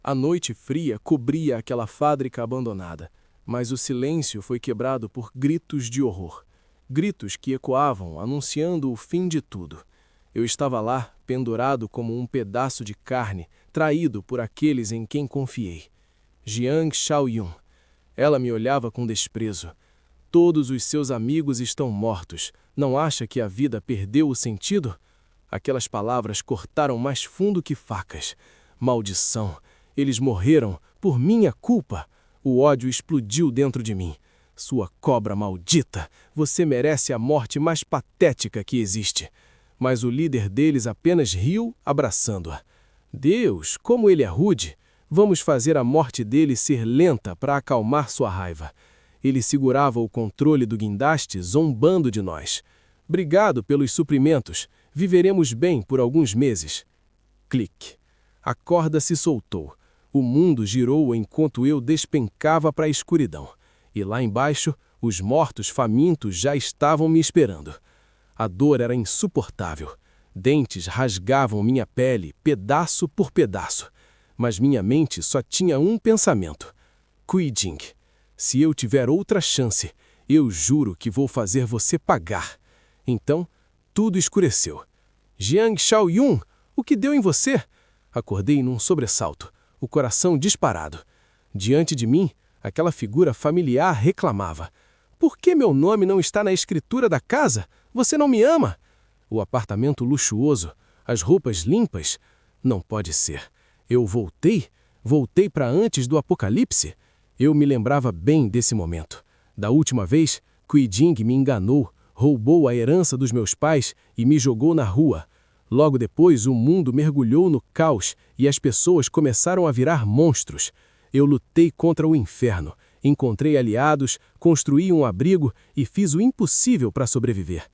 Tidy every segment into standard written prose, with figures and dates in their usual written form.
A noite fria cobria aquela fábrica abandonada, mas o silêncio foi quebrado por gritos de horror. Gritos que ecoavam, anunciando o fim de tudo. Eu estava lá, pendurado como um pedaço de carne, traído por aqueles em quem confiei. Jiang Shaoyun. Ela me olhava com desprezo. Todos os seus amigos estão mortos. Não acha que a vida perdeu o sentido? Aquelas palavras cortaram mais fundo que facas. Maldição! Eles morreram por minha culpa. O ódio explodiu dentro de mim. Sua cobra maldita! Você merece a morte mais patética que existe. Mas o líder deles apenas riu, abraçando-a. Deus, como ele é rude! Vamos fazer a morte dele ser lenta para acalmar sua raiva. Ele segurava o controle do guindaste, zombando de nós. Obrigado pelos suprimentos. Viveremos bem por alguns meses. Clique. A corda se soltou. O mundo girou enquanto eu despencava para a escuridão. E lá embaixo, os mortos famintos já estavam me esperando. A dor era insuportável. Dentes rasgavam minha pele, pedaço por pedaço. Mas minha mente só tinha um pensamento. Kuijing, se eu tiver outra chance, eu juro que vou fazer você pagar. Então, tudo escureceu. Jiang Shaoyun, o que deu em você? Acordei num sobressalto, o coração disparado. Diante de mim, aquela figura familiar reclamava. Por que meu nome não está na escritura da casa? Você não me ama? O apartamento luxuoso, as roupas limpas. Não pode ser. Eu voltei? Voltei para antes do apocalipse? Eu me lembrava bem desse momento. Da última vez, Kuijing me enganou, roubou a herança dos meus pais e me jogou na rua. Logo depois, o mundo mergulhou no caos e as pessoas começaram a virar monstros. Eu lutei contra o inferno, encontrei aliados, construí um abrigo e fiz o impossível para sobreviver.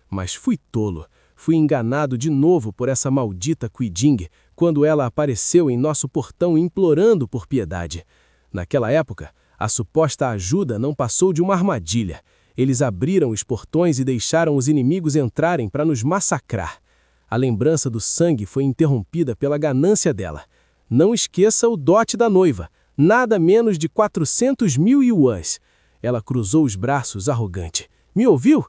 Mas fui tolo. Fui enganado de novo por essa maldita Kuijing quando ela apareceu em nosso portão implorando por piedade. Naquela época, a suposta ajuda não passou de uma armadilha. Eles abriram os portões e deixaram os inimigos entrarem para nos massacrar. A lembrança do sangue foi interrompida pela ganância dela. Não esqueça o dote da noiva, nada menos de 400 mil yuans. Ela cruzou os braços arrogante. Me ouviu?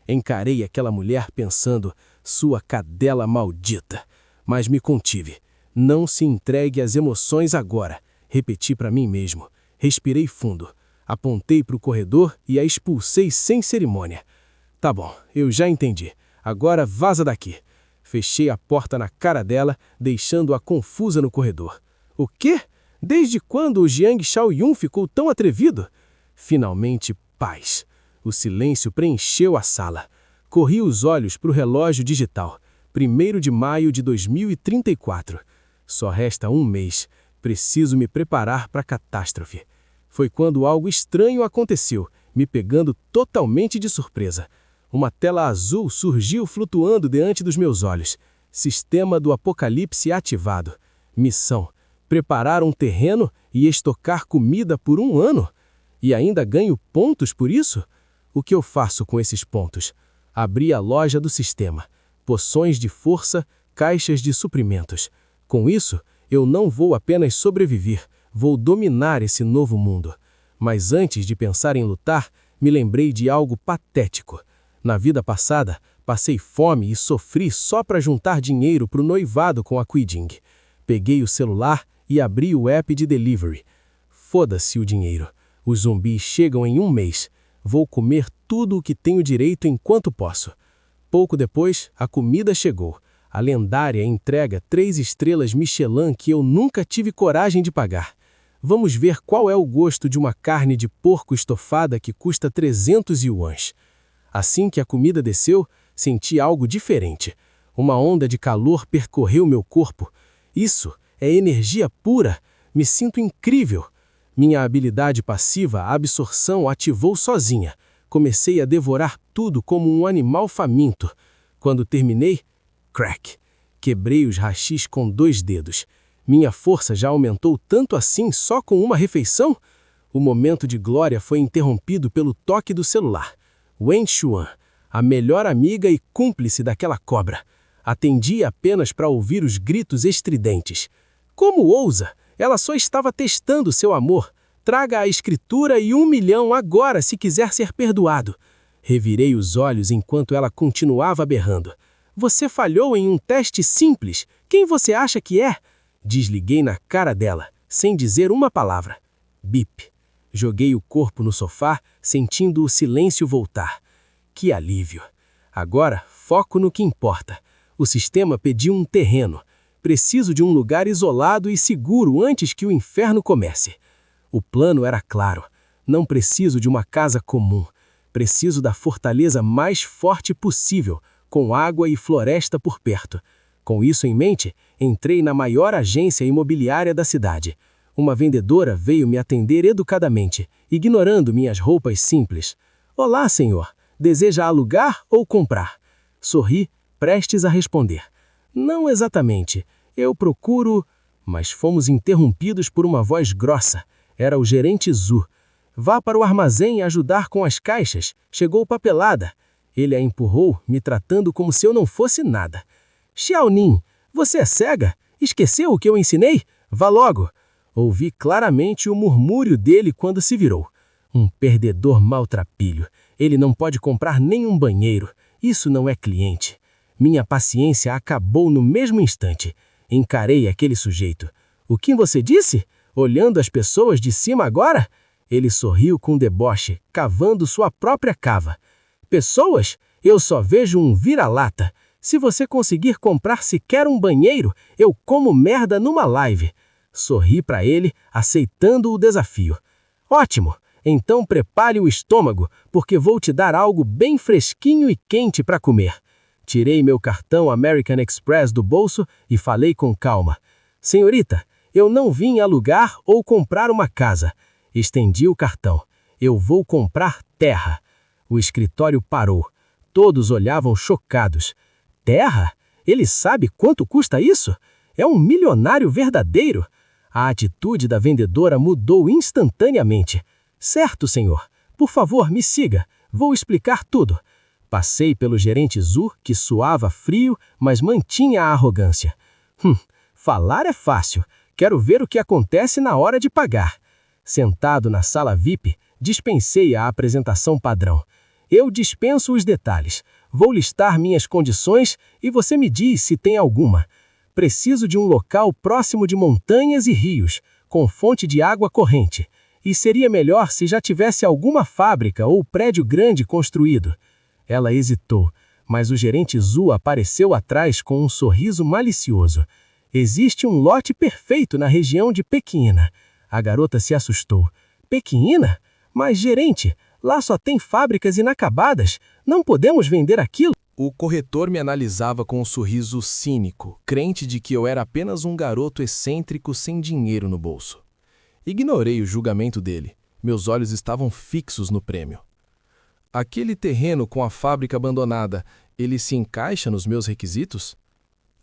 Encarei aquela mulher pensando, sua cadela maldita. Mas me contive. Não se entregue às emoções agora. Repeti para mim mesmo. Respirei fundo. Apontei para o corredor e a expulsei sem cerimônia. Tá bom, eu já entendi. Agora vaza daqui. Fechei a porta na cara dela, deixando-a confusa no corredor. O quê? Desde quando o Jiang Shaoyun ficou tão atrevido? Finalmente, paz. O silêncio preencheu a sala. Corri os olhos para o relógio digital. 1º de maio de 2034. Só resta um mês. Preciso me preparar para a catástrofe. Foi quando algo estranho aconteceu, me pegando totalmente de surpresa. Uma tela azul surgiu flutuando diante dos meus olhos. Sistema do Apocalipse ativado. Missão: preparar um terreno e estocar comida por 1 ano? E ainda ganho pontos por isso? O que eu faço com esses pontos? Abri a loja do sistema. Poções de força, caixas de suprimentos. Com isso, eu não vou apenas sobreviver, vou dominar esse novo mundo. Mas antes de pensar em lutar, me lembrei de algo patético. Na vida passada, passei fome e sofri só para juntar dinheiro para o noivado com a Kuijing. Peguei o celular e abri o app de delivery. Foda-se o dinheiro. Os zumbis chegam em 1 mês. Vou comer tudo o que tenho direito enquanto posso. Pouco depois, a comida chegou. A lendária entrega 3 estrelas Michelin que eu nunca tive coragem de pagar. Vamos ver qual é o gosto de uma carne de porco estofada que custa 300 yuans. Assim que a comida desceu, senti algo diferente. Uma onda de calor percorreu meu corpo. Isso é energia pura. Me sinto incrível. Minha habilidade passiva, a absorção, ativou sozinha. Comecei a devorar tudo como um animal faminto. Quando terminei, crack! Quebrei os rachis com 2 dedos. Minha força já aumentou tanto assim só com uma refeição? O momento de glória foi interrompido pelo toque do celular. Wen Xuan, a melhor amiga e cúmplice daquela cobra. Atendi apenas para ouvir os gritos estridentes. Como ousa? Ela só estava testando seu amor. Traga a escritura e 1 milhão agora se quiser ser perdoado. Revirei os olhos enquanto ela continuava berrando. Você falhou em um teste simples. Quem você acha que é? Desliguei na cara dela, sem dizer uma palavra. Bip. Joguei o corpo no sofá, sentindo o silêncio voltar. Que alívio. Agora, foco no que importa. O sistema pediu um terreno. Preciso de um lugar isolado e seguro antes que o inferno comece. O plano era claro. Não preciso de uma casa comum. Preciso da fortaleza mais forte possível, com água e floresta por perto. Com isso em mente, entrei na maior agência imobiliária da cidade. Uma vendedora veio me atender educadamente, ignorando minhas roupas simples. Olá, senhor. Deseja alugar ou comprar? Sorri, prestes a responder. Não exatamente. Eu procuro... Mas fomos interrompidos por uma voz grossa. Era o gerente Zhu. Vá para o armazém ajudar com as caixas. Chegou papelada. Ele a empurrou, me tratando como se eu não fosse nada. Xiaonin, você é cega? Esqueceu o que eu ensinei? Vá logo. Ouvi claramente o murmúrio dele quando se virou. Um perdedor maltrapilho. Ele não pode comprar nenhum banheiro. Isso não é cliente. Minha paciência acabou no mesmo instante. Encarei aquele sujeito. O que você disse? Olhando as pessoas de cima agora? Ele sorriu com deboche, cavando sua própria cava. Pessoas? Eu só vejo um vira-lata. Se você conseguir comprar sequer um banheiro, eu como merda numa live. Sorri para ele, aceitando o desafio. Ótimo! Então prepare o estômago, porque vou te dar algo bem fresquinho e quente para comer. Tirei meu cartão American Express do bolso e falei com calma. Senhorita, eu não vim alugar ou comprar uma casa. Estendi o cartão. Eu vou comprar terra. O escritório parou. Todos olhavam chocados. Terra? Ele sabe quanto custa isso? É um milionário verdadeiro. A atitude da vendedora mudou instantaneamente. Certo, senhor. Por favor, me siga. Vou explicar tudo. Passei pelo gerente Zhu, que suava frio, mas mantinha a arrogância. Falar é fácil. Quero ver o que acontece na hora de pagar. Sentado na sala VIP, dispensei a apresentação padrão. Eu dispenso os detalhes. Vou listar minhas condições e você me diz se tem alguma. Preciso de um local próximo de montanhas e rios, com fonte de água corrente. E seria melhor se já tivesse alguma fábrica ou prédio grande construído. Ela hesitou, mas o gerente Zhu apareceu atrás com um sorriso malicioso. Existe um lote perfeito na região de Pequina. A garota se assustou. Pequina? Mas, gerente, lá só tem fábricas inacabadas. Não podemos vender aquilo? O corretor me analisava com um sorriso cínico, crente de que eu era apenas um garoto excêntrico sem dinheiro no bolso. Ignorei o julgamento dele. Meus olhos estavam fixos no prêmio. Aquele terreno com a fábrica abandonada, ele se encaixa nos meus requisitos?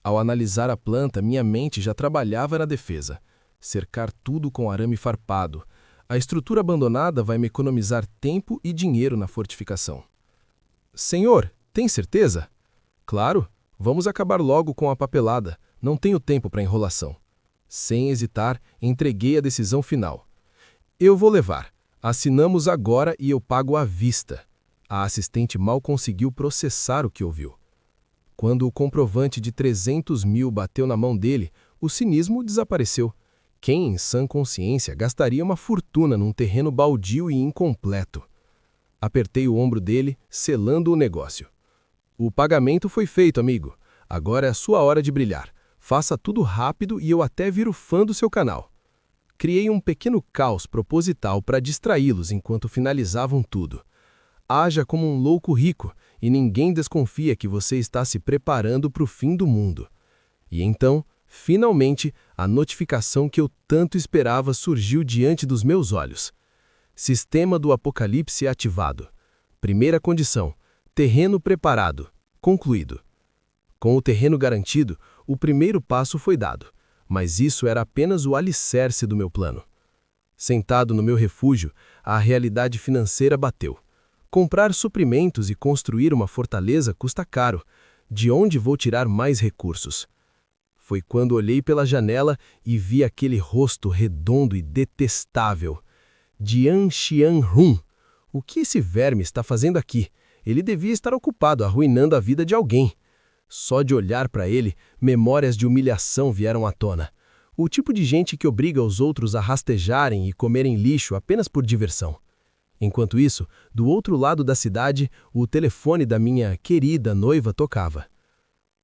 Ao analisar a planta, minha mente já trabalhava na defesa. Cercar tudo com arame farpado. A estrutura abandonada vai me economizar tempo e dinheiro na fortificação. Senhor, tem certeza? Claro, vamos acabar logo com a papelada. Não tenho tempo para enrolação. Sem hesitar, entreguei a decisão final. Eu vou levar. Assinamos agora e eu pago à vista. A assistente mal conseguiu processar o que ouviu. Quando o comprovante de 300 mil bateu na mão dele, o cinismo desapareceu. Quem, em sã consciência, gastaria uma fortuna num terreno baldio e incompleto? Apertei o ombro dele, selando o negócio. O pagamento foi feito, amigo. Agora é a sua hora de brilhar. Faça tudo rápido e eu até viro fã do seu canal. Criei um pequeno caos proposital para distraí-los enquanto finalizavam tudo. Haja como um louco rico e ninguém desconfia que você está se preparando para o fim do mundo. E então, finalmente, a notificação que eu tanto esperava surgiu diante dos meus olhos. Sistema do Apocalipse ativado. Primeira condição: terreno preparado. Concluído. Com o terreno garantido, o primeiro passo foi dado, mas isso era apenas o alicerce do meu plano. Sentado no meu refúgio, a realidade financeira bateu. Comprar suprimentos e construir uma fortaleza custa caro. De onde vou tirar mais recursos? foi quando olhei pela janela e vi aquele rosto redondo e detestável. Jian Xianrun. O que esse verme está fazendo aqui? Ele devia estar ocupado arruinando a vida de alguém. Só de olhar para ele, memórias de humilhação vieram à tona. O tipo de gente que obriga os outros a rastejarem e comerem lixo apenas por diversão. Enquanto isso, do outro lado da cidade, o telefone da minha querida noiva tocava.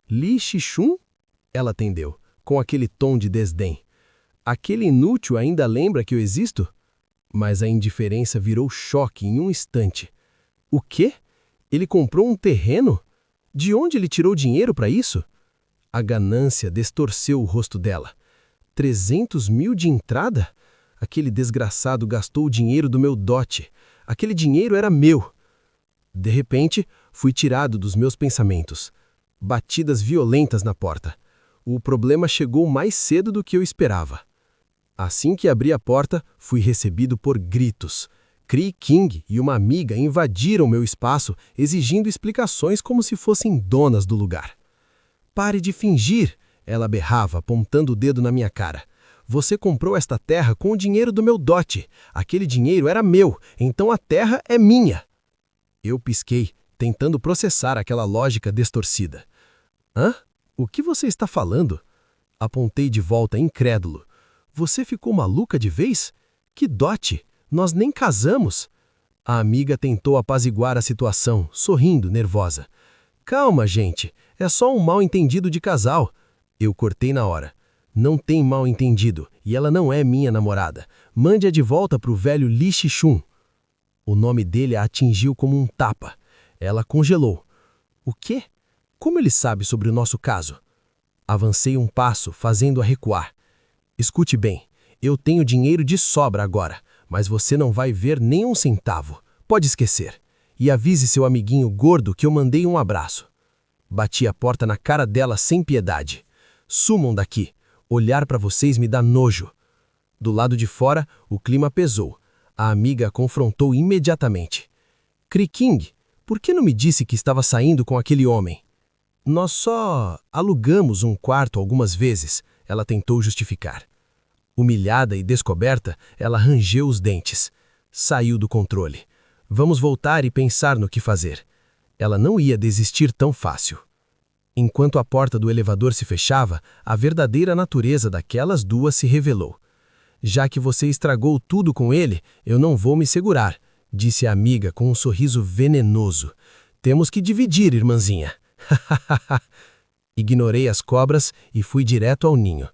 Li Shishun? Ela atendeu, com aquele tom de desdém. Aquele inútil ainda lembra que eu existo? Mas a indiferença virou choque em um instante. O quê? Ele comprou um terreno? De onde ele tirou dinheiro para isso? A ganância distorceu o rosto dela. 300 mil de entrada? Aquele desgraçado gastou o dinheiro do meu dote. Aquele dinheiro era meu. De repente, fui tirado dos meus pensamentos. Batidas violentas na porta. O problema chegou mais cedo do que eu esperava. Assim que abri a porta, fui recebido por gritos. Cree King e uma amiga invadiram meu espaço, exigindo explicações como se fossem donas do lugar. Pare de fingir, ela berrava, apontando o dedo na minha cara. Você comprou esta terra com o dinheiro do meu dote. Aquele dinheiro era meu, então a terra é minha. Eu pisquei, tentando processar aquela lógica distorcida. Hã? O que você está falando? Apontei de volta, incrédulo. Você ficou maluca de vez? Que dote? Nós nem casamos. A amiga tentou apaziguar a situação, sorrindo, nervosa. Calma, gente. É só um mal-entendido de casal. Eu cortei na hora. Não tem mal-entendido, e ela não é minha namorada. Mande-a de volta para o velho Li Shishun. O nome dele a atingiu como um tapa. Ela congelou. O quê? Como ele sabe sobre o nosso caso? Avancei um passo, fazendo-a recuar. Escute bem, eu tenho dinheiro de sobra agora, mas você não vai ver nem um centavo. Pode esquecer. E avise seu amiguinho gordo que eu mandei um abraço. Bati a porta na cara dela sem piedade. Sumam daqui. Olhar para vocês me dá nojo. Do lado de fora, o clima pesou. A amiga a confrontou imediatamente. Cree King, por que não me disse que estava saindo com aquele homem? Nós só alugamos um quarto algumas vezes, ela tentou justificar. Humilhada e descoberta, ela rangeu os dentes. Saiu do controle. Vamos voltar e pensar no que fazer. Ela não ia desistir tão fácil. Enquanto a porta do elevador se fechava, a verdadeira natureza daquelas duas se revelou. Já que você estragou tudo com ele, eu não vou me segurar, disse a amiga com um sorriso venenoso. Temos que dividir, irmãzinha. Ignorei as cobras e fui direto ao ninho.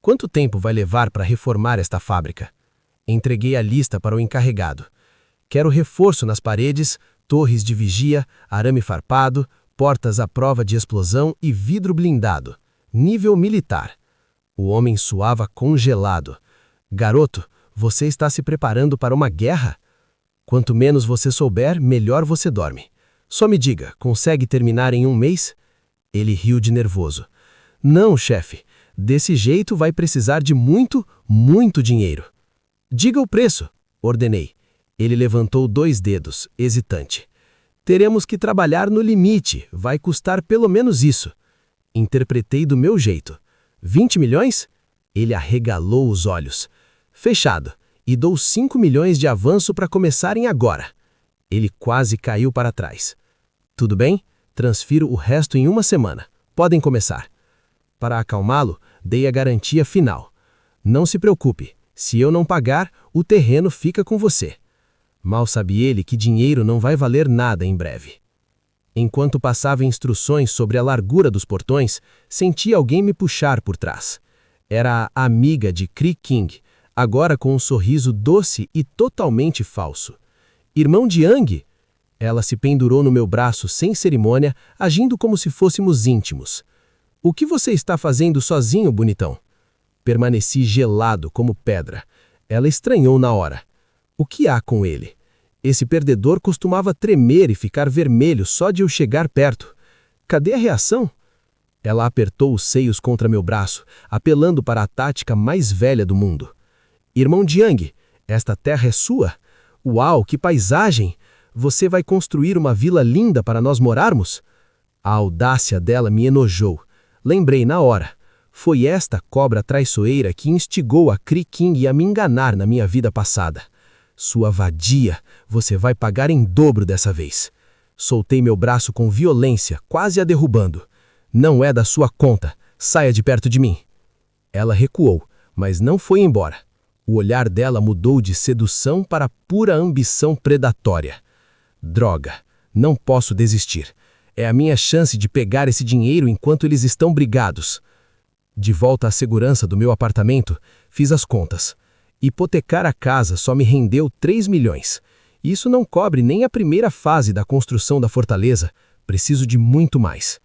Quanto tempo vai levar para reformar esta fábrica? Entreguei a lista para o encarregado. Quero reforço nas paredes, torres de vigia, arame farpado, portas à prova de explosão e vidro blindado. Nível militar. O homem suava congelado. Garoto, você está se preparando para uma guerra? Quanto menos você souber, melhor você dorme. Só me diga, consegue terminar em um mês? Ele riu de nervoso. Não, chefe. Desse jeito vai precisar de muito, muito dinheiro. Diga o preço, ordenei. Ele levantou 2 dedos, hesitante. Teremos que trabalhar no limite, vai custar pelo menos isso. Interpretei do meu jeito. 20 milhões? Ele arregalou os olhos. Fechado, e dou 5 milhões de avanço para começarem agora. Ele quase caiu para trás. Tudo bem? Transfiro o resto em 1 semana. Podem começar. Para acalmá-lo, dei a garantia final. Não se preocupe, se eu não pagar, o terreno fica com você. Mal sabe ele que dinheiro não vai valer nada em breve. Enquanto passava instruções sobre a largura dos portões, senti alguém me puxar por trás. Era a amiga de Cree King, agora com um sorriso doce e totalmente falso. Irmão de Yang? Ela se pendurou no meu braço sem cerimônia, agindo como se fôssemos íntimos. O que você está fazendo sozinho, bonitão? Permaneci gelado como pedra. Ela estranhou na hora. O que há com ele? Esse perdedor costumava tremer e ficar vermelho só de eu chegar perto. Cadê a reação? Ela apertou os seios contra meu braço, apelando para a tática mais velha do mundo. Irmão Jiang, esta terra é sua? Uau, que paisagem! Você vai construir uma vila linda para nós morarmos? A audácia dela me enojou. Lembrei na hora. Foi esta cobra traiçoeira que instigou a Kree King a me enganar na minha vida passada. Sua vadia, você vai pagar em dobro dessa vez. Soltei meu braço com violência, quase a derrubando. Não é da sua conta, saia de perto de mim. Ela recuou, mas não foi embora. O olhar dela mudou de sedução para pura ambição predatória. Droga, não posso desistir. É a minha chance de pegar esse dinheiro enquanto eles estão brigados. De volta à segurança do meu apartamento, fiz as contas. Hipotecar a casa só me rendeu 3 milhões. Isso não cobre nem a primeira fase da construção da fortaleza. Preciso de muito mais.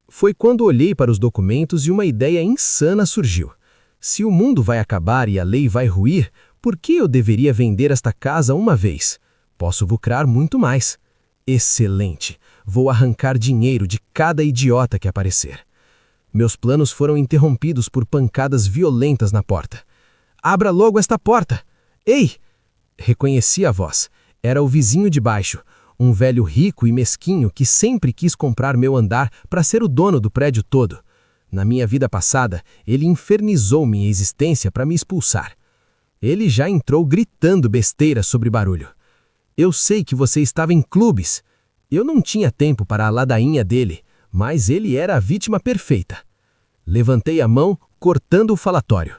Foi quando olhei para os documentos e uma ideia insana surgiu. Se o mundo vai acabar e a lei vai ruir, por que eu deveria vender esta casa uma vez? Posso lucrar muito mais. Excelente! Vou arrancar dinheiro de cada idiota que aparecer. Meus planos foram interrompidos por pancadas violentas na porta. Abra logo esta porta! Ei! Reconheci a voz. Era o vizinho de baixo, um velho rico e mesquinho que sempre quis comprar meu andar para ser o dono do prédio todo. Na minha vida passada, ele infernizou minha existência para me expulsar. Ele já entrou gritando besteira sobre barulho. Eu sei que você estava em clubes. Eu não tinha tempo para a ladainha dele, mas ele era a vítima perfeita. Levantei a mão, cortando o falatório.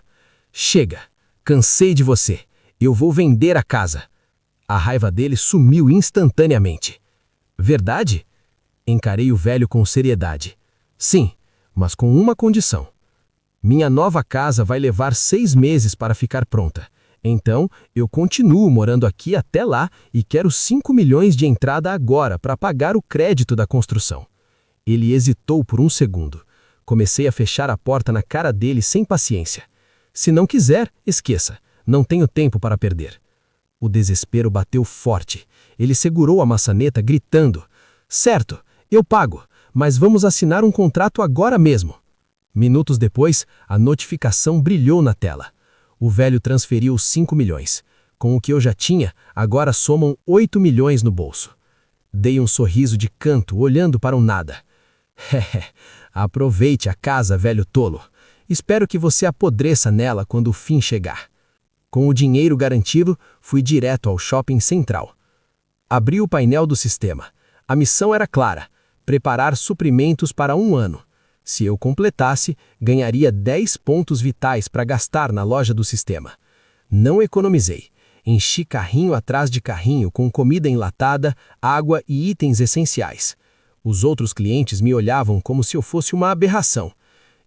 Chega, cansei de você. Eu vou vender a casa. A raiva dele sumiu instantaneamente. Verdade? Encarei o velho com seriedade. Sim, mas com uma condição. Minha nova casa vai levar 6 meses para ficar pronta. Então, eu continuo morando aqui até lá e quero 5 milhões de entrada agora para pagar o crédito da construção. Ele hesitou por um segundo. Comecei a fechar a porta na cara dele sem paciência. Se não quiser, esqueça. Não tenho tempo para perder. O desespero bateu forte. Ele segurou a maçaneta gritando. Certo, eu pago, mas vamos assinar um contrato agora mesmo. Minutos depois, a notificação brilhou na tela. O velho transferiu 5 milhões. Com o que eu já tinha, agora somam 8 milhões no bolso. Dei um sorriso de canto, olhando para o nada. Aproveite a casa, velho tolo. Espero que você apodreça nela quando o fim chegar. Com o dinheiro garantido, fui direto ao shopping central. Abri o painel do sistema. A missão era clara: preparar suprimentos para 1 ano. Se eu completasse, ganharia 10 pontos vitais para gastar na loja do sistema. Não economizei. Enchi carrinho atrás de carrinho com comida enlatada, água e itens essenciais. Os outros clientes me olhavam como se eu fosse uma aberração.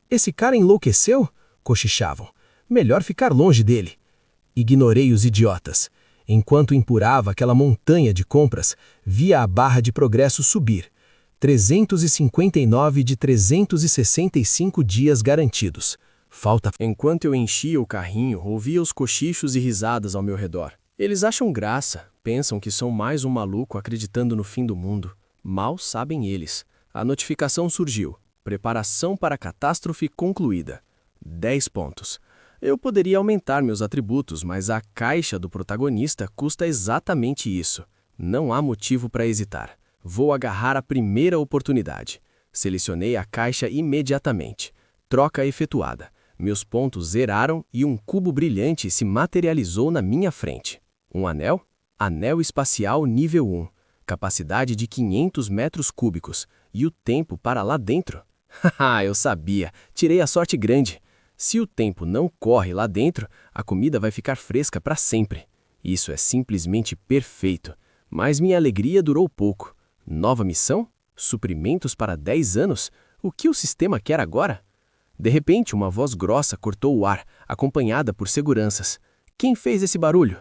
Esse cara enlouqueceu? Cochichavam. Melhor ficar longe dele. Ignorei os idiotas. Enquanto empurrava aquela montanha de compras, via a barra de progresso subir. 359 de 365 dias garantidos. Falta. Enquanto eu enchia o carrinho, ouvia os cochichos e risadas ao meu redor. Eles acham graça, pensam que sou mais um maluco acreditando no fim do mundo. Mal sabem eles. A notificação surgiu. Preparação para a catástrofe concluída. 10 pontos. Eu poderia aumentar meus atributos, mas a caixa do protagonista custa exatamente isso. Não há motivo para hesitar. Vou agarrar a primeira oportunidade. Selecionei a caixa imediatamente. Troca efetuada. Meus pontos zeraram e um cubo brilhante se materializou na minha frente. Um anel? Anel espacial nível 1. Capacidade de 500 metros cúbicos. E o tempo para lá dentro? Haha, eu sabia. Tirei a sorte grande. Se o tempo não corre lá dentro, a comida vai ficar fresca para sempre. Isso é simplesmente perfeito. Mas minha alegria durou pouco. Nova missão? Suprimentos para 10 anos? O que o sistema quer agora? De repente, uma voz grossa cortou o ar, acompanhada por seguranças. Quem fez esse barulho?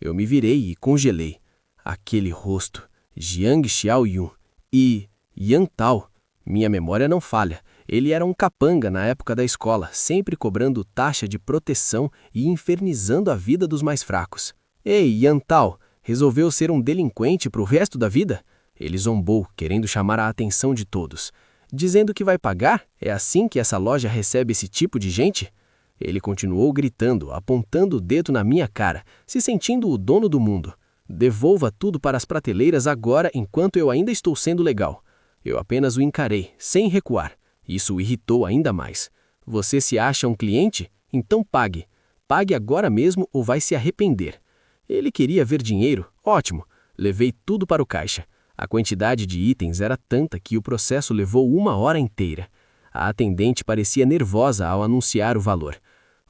Eu me virei e congelei. Aquele rosto. Jiang Xiaoyun. E Yan Tao. Minha memória não falha. Ele era um capanga na época da escola, sempre cobrando taxa de proteção e infernizando a vida dos mais fracos. Ei, Yan Tao, resolveu ser um delinquente para o resto da vida? Ele zombou, querendo chamar a atenção de todos. Dizendo que vai pagar? É assim que essa loja recebe esse tipo de gente? Ele continuou gritando, apontando o dedo na minha cara, se sentindo o dono do mundo. Devolva tudo para as prateleiras agora enquanto eu ainda estou sendo legal. Eu apenas o encarei, sem recuar. Isso o irritou ainda mais. Você se acha um cliente? Então pague. Pague agora mesmo ou vai se arrepender. Ele queria ver dinheiro? Ótimo. Levei tudo para o caixa. A quantidade de itens era tanta que o processo levou 1 hora inteira. A atendente parecia nervosa ao anunciar o valor.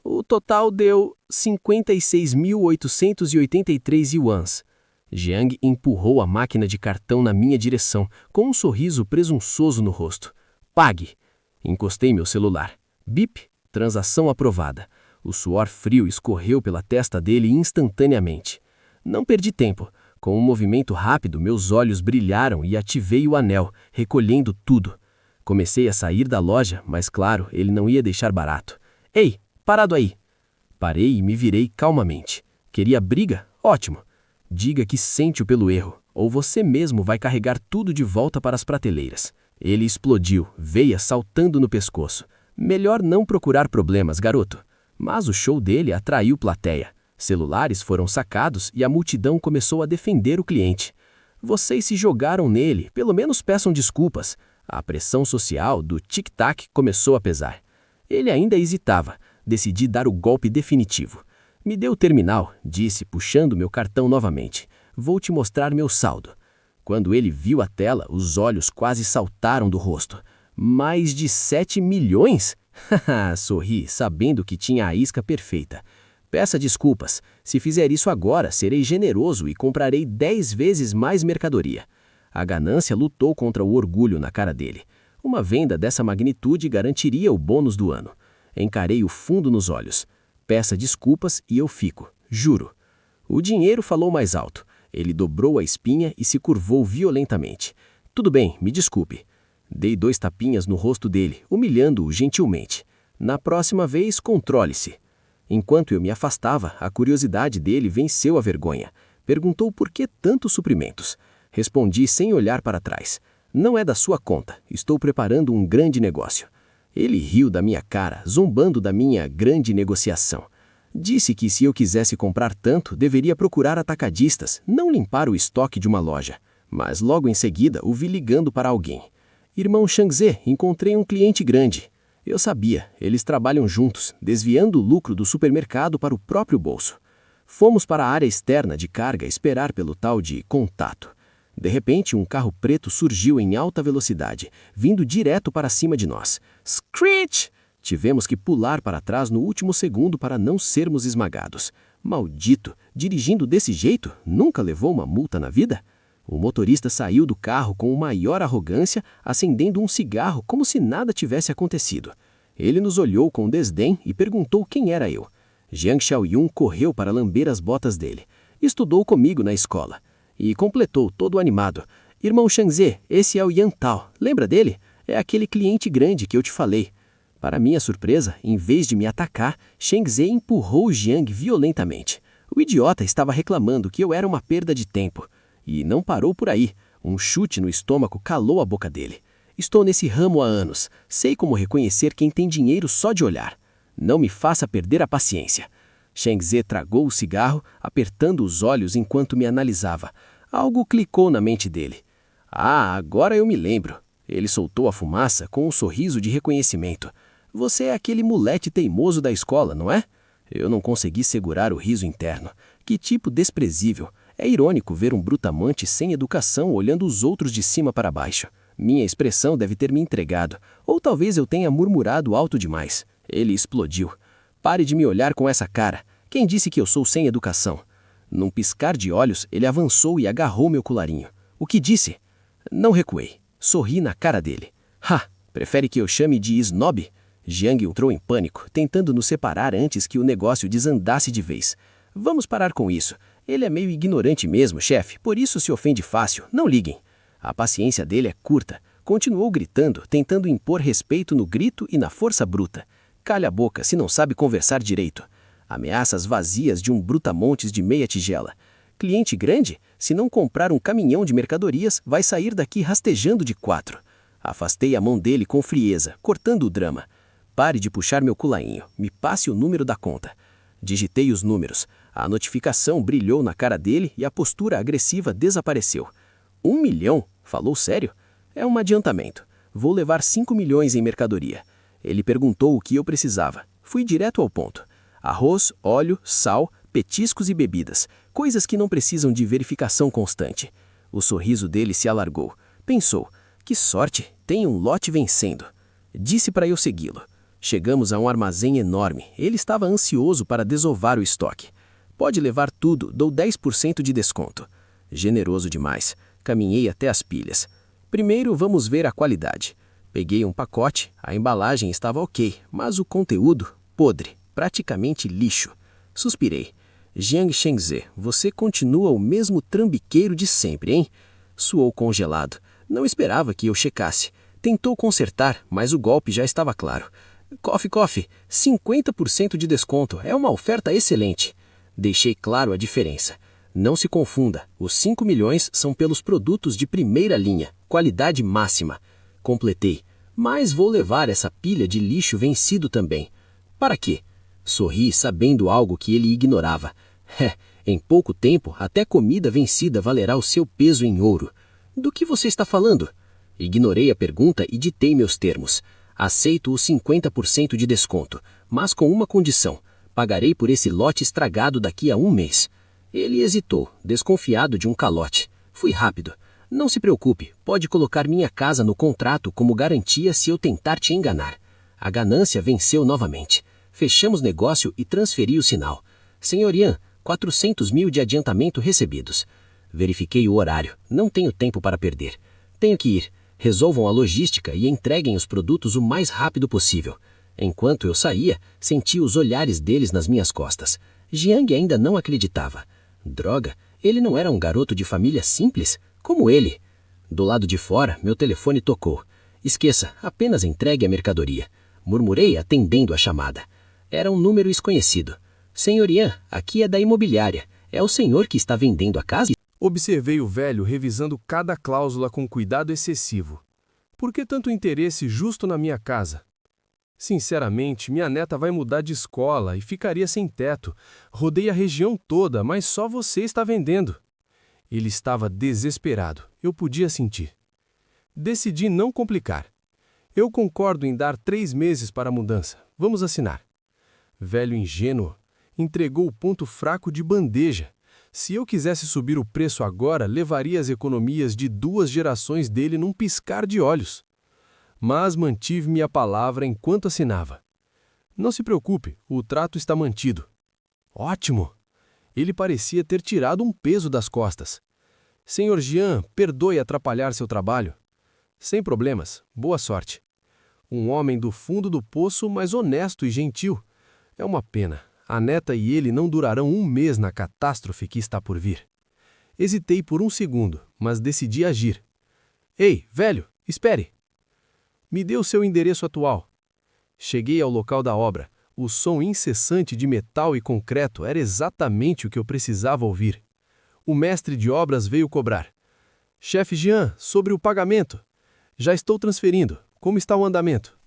O total deu 56.883 yuans. Jiang empurrou a máquina de cartão na minha direção, com um sorriso presunçoso no rosto. Pague. Encostei meu celular. Bip, transação aprovada. O suor frio escorreu pela testa dele instantaneamente. Não perdi tempo. Com um movimento rápido, meus olhos brilharam e ativei o anel, recolhendo tudo. Comecei a sair da loja, mas claro, ele não ia deixar barato. Ei, parado aí! Parei e me virei calmamente. Queria briga? Ótimo. Diga que sente-o pelo erro, ou você mesmo vai carregar tudo de volta para as prateleiras. Ele explodiu, veia saltando no pescoço. Melhor não procurar problemas, garoto. Mas o show dele atraiu plateia. Celulares foram sacados e a multidão começou a defender o cliente. Vocês se jogaram nele, pelo menos peçam desculpas. A pressão social do tic-tac começou a pesar. Ele ainda hesitava. Decidi dar o golpe definitivo. Me dê o terminal, disse, puxando meu cartão novamente. Vou te mostrar meu saldo. Quando ele viu a tela, os olhos quase saltaram do rosto. Mais de 7 milhões? Haha, sorri, sabendo que tinha a isca perfeita. Peça desculpas. Se fizer isso agora, serei generoso e comprarei 10 vezes mais mercadoria. A ganância lutou contra o orgulho na cara dele. Uma venda dessa magnitude garantiria o bônus do ano. Encarei o fundo nos olhos. Peça desculpas e eu fico, juro. O dinheiro falou mais alto. Ele dobrou a espinha e se curvou violentamente. Tudo bem, me desculpe. Dei 2 tapinhas no rosto dele, humilhando-o gentilmente. Na próxima vez, controle-se. Enquanto eu me afastava, a curiosidade dele venceu a vergonha. Perguntou por que tantos suprimentos. Respondi sem olhar para trás. Não é da sua conta, estou preparando um grande negócio. Ele riu da minha cara, zombando da minha grande negociação. Disse que se eu quisesse comprar tanto, deveria procurar atacadistas, não limpar o estoque de uma loja. Mas logo em seguida o vi ligando para alguém. Irmão Shangze, encontrei um cliente grande. Eu sabia, eles trabalham juntos, desviando o lucro do supermercado para o próprio bolso. Fomos para a área externa de carga esperar pelo tal de contato. De repente, um carro preto surgiu em alta velocidade, vindo direto para cima de nós. Screech! Tivemos que pular para trás no último segundo para não sermos esmagados. Maldito! Dirigindo desse jeito, nunca levou uma multa na vida? O motorista saiu do carro com maior arrogância, acendendo um cigarro como se nada tivesse acontecido. Ele nos olhou com desdém e perguntou quem era eu. Jiang Xiaoyun correu para lamber as botas dele. Estudou comigo na escola. E completou, todo animado. Irmão Shangze, esse é o Yan Tao. Lembra dele? É aquele cliente grande que eu te falei. Para minha surpresa, em vez de me atacar, Shangze empurrou Jiang violentamente. O idiota estava reclamando que eu era uma perda de tempo. E não parou por aí. Um chute no estômago calou a boca dele. Estou nesse ramo há anos. Sei como reconhecer quem tem dinheiro só de olhar. Não me faça perder a paciência. Shangze tragou o cigarro, apertando os olhos enquanto me analisava. Algo clicou na mente dele. Ah, agora eu me lembro. Ele soltou a fumaça com um sorriso de reconhecimento. Você é aquele moleque teimoso da escola, não é? Eu não consegui segurar o riso interno. Que tipo desprezível. É irônico ver um brutamonte sem educação olhando os outros de cima para baixo. Minha expressão deve ter me entregado. Ou talvez eu tenha murmurado alto demais. Ele explodiu. Pare de me olhar com essa cara. Quem disse que eu sou sem educação? Num piscar de olhos, ele avançou e agarrou meu colarinho. O que disse? Não recuei. Sorri na cara dele. Ha! Prefere que eu chame de snob? Jiang entrou em pânico, tentando nos separar antes que o negócio desandasse de vez. Vamos parar com isso. Ele é meio ignorante mesmo, chefe, por isso se ofende fácil. Não liguem. A paciência dele é curta. Continuou gritando, tentando impor respeito no grito e na força bruta. Calha a boca se não sabe conversar direito. Ameaças vazias de um brutamontes de meia tigela. Cliente grande? Se não comprar um caminhão de mercadorias, vai sair daqui rastejando de 4. Afastei a mão dele com frieza, cortando o drama. Pare de puxar meu colainho. Me passe o número da conta. Digitei os números. A notificação brilhou na cara dele e a postura agressiva desapareceu. 1 milhão? Falou sério? É um adiantamento. Vou levar 5 milhões em mercadoria. Ele perguntou o que eu precisava. Fui direto ao ponto. Arroz, óleo, sal, petiscos e bebidas, coisas que não precisam de verificação constante. O sorriso dele se alargou. Pensou, que sorte, tem um lote vencendo. Disse para eu segui-lo. Chegamos a um armazém enorme. Ele estava ansioso para desovar o estoque. Pode levar tudo, dou 10% de desconto. Generoso demais. Caminhei até as pilhas. Primeiro vamos ver a qualidade. Peguei um pacote, a embalagem estava ok, mas o conteúdo, podre, praticamente lixo. Suspirei. Jiang Shengze, você continua o mesmo trambiqueiro de sempre, hein? Suou congelado. Não esperava que eu checasse. Tentou consertar, mas o golpe já estava claro. Coffee, 50% de desconto, é uma oferta excelente. Deixei claro a diferença. Não se confunda, os 5 milhões são pelos produtos de primeira linha, qualidade máxima. Completei, mas vou levar essa pilha de lixo vencido também. Para quê? Sorri sabendo algo que ele ignorava. Em pouco tempo, até comida vencida valerá o seu peso em ouro. Do que você está falando? Ignorei a pergunta e ditei meus termos. Aceito os 50% de desconto, mas com uma condição. Pagarei por esse lote estragado daqui a 1 mês. Ele hesitou, desconfiado de um calote. Fui rápido. Não se preocupe, pode colocar minha casa no contrato como garantia se eu tentar te enganar. A ganância venceu novamente. Fechamos negócio e transferi o sinal. Senhor Yan, 400 mil de adiantamento recebidos. Verifiquei o horário. Não tenho tempo para perder. Tenho que ir. Resolvam a logística e entreguem os produtos o mais rápido possível. Enquanto eu saía, senti os olhares deles nas minhas costas. Jiang ainda não acreditava. Droga, ele não era um garoto de família simples? Como ele? Do lado de fora, meu telefone tocou. Esqueça, apenas entregue a mercadoria. Murmurei atendendo a chamada. Era um número desconhecido. Senhor Yan, aqui é da imobiliária. É o senhor que está vendendo a casa? Observei o velho revisando cada cláusula com cuidado excessivo. Por que tanto interesse justo na minha casa? Sinceramente, minha neta vai mudar de escola e ficaria sem teto. Rodei a região toda, mas só você está vendendo. Ele estava desesperado, eu podia sentir. Decidi não complicar. Eu concordo em dar 3 meses para a mudança. Vamos assinar. Velho ingênuo, entregou o ponto fraco de bandeja. Se eu quisesse subir o preço agora, levaria as economias de 2 gerações dele num piscar de olhos. Mas mantive minha palavra enquanto assinava. Não se preocupe, o trato está mantido. Ótimo! Ele parecia ter tirado um peso das costas. Senhor Jian, perdoe atrapalhar seu trabalho. Sem problemas, boa sorte. Um homem do fundo do poço, mas honesto e gentil. É uma pena, a neta e ele não durarão 1 mês na catástrofe que está por vir. Hesitei por 1 segundo, mas decidi agir. Ei, velho, espere! Me dê o seu endereço atual. Cheguei ao local da obra. O som incessante de metal e concreto era exatamente o que eu precisava ouvir. O mestre de obras veio cobrar. Chefe Jian, sobre o pagamento. Já estou transferindo. Como está o andamento?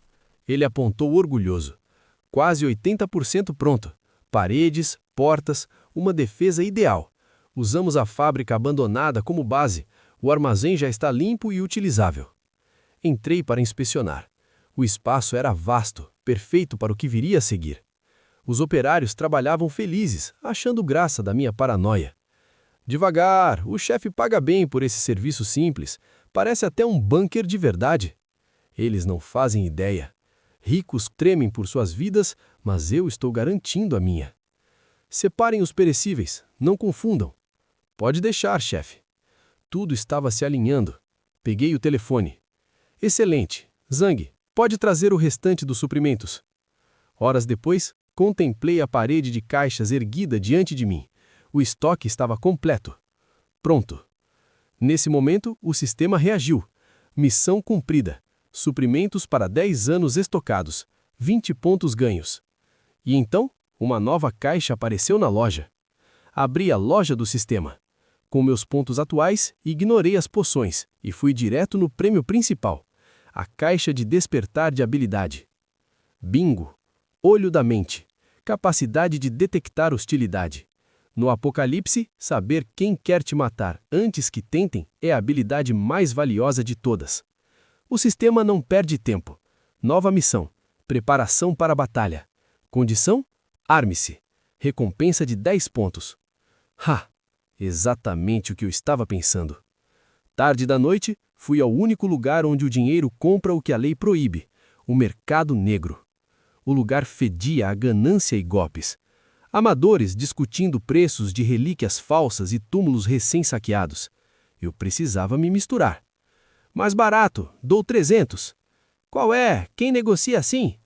Ele apontou orgulhoso. Quase 80% pronto. Paredes, portas, uma defesa ideal. Usamos a fábrica abandonada como base. O armazém já está limpo e utilizável. Entrei para inspecionar. O espaço era vasto, perfeito para o que viria a seguir. Os operários trabalhavam felizes, achando graça da minha paranoia. Devagar, o chefe paga bem por esse serviço simples. Parece até um bunker de verdade. Eles não fazem ideia. Ricos tremem por suas vidas, mas eu estou garantindo a minha. Separem os perecíveis, não confundam. Pode deixar, chefe. Tudo estava se alinhando. Peguei o telefone. Excelente. Zhang, pode trazer o restante dos suprimentos. Horas depois, contemplei a parede de caixas erguida diante de mim. O estoque estava completo. Pronto. Nesse momento, o sistema reagiu. Missão cumprida. Suprimentos para 10 anos estocados. 20 pontos ganhos. E então, uma nova caixa apareceu na loja. Abri a loja do sistema. Com meus pontos atuais, ignorei as poções e fui direto no prêmio principal. A caixa de despertar de habilidade. Bingo. Olho da mente. Capacidade de detectar hostilidade. No Apocalipse, saber quem quer te matar antes que tentem é a habilidade mais valiosa de todas. O sistema não perde tempo. Nova missão. Preparação para a batalha. Condição? Arme-se. Recompensa de 10 pontos. Ha! Exatamente o que eu estava pensando. Tarde da noite, fui ao único lugar onde o dinheiro compra o que a lei proíbe, o mercado negro. O lugar fedia a ganância e golpes. Amadores discutindo preços de relíquias falsas e túmulos recém-saqueados. Eu precisava me misturar. Mais barato, dou 300. Qual é? Quem negocia assim?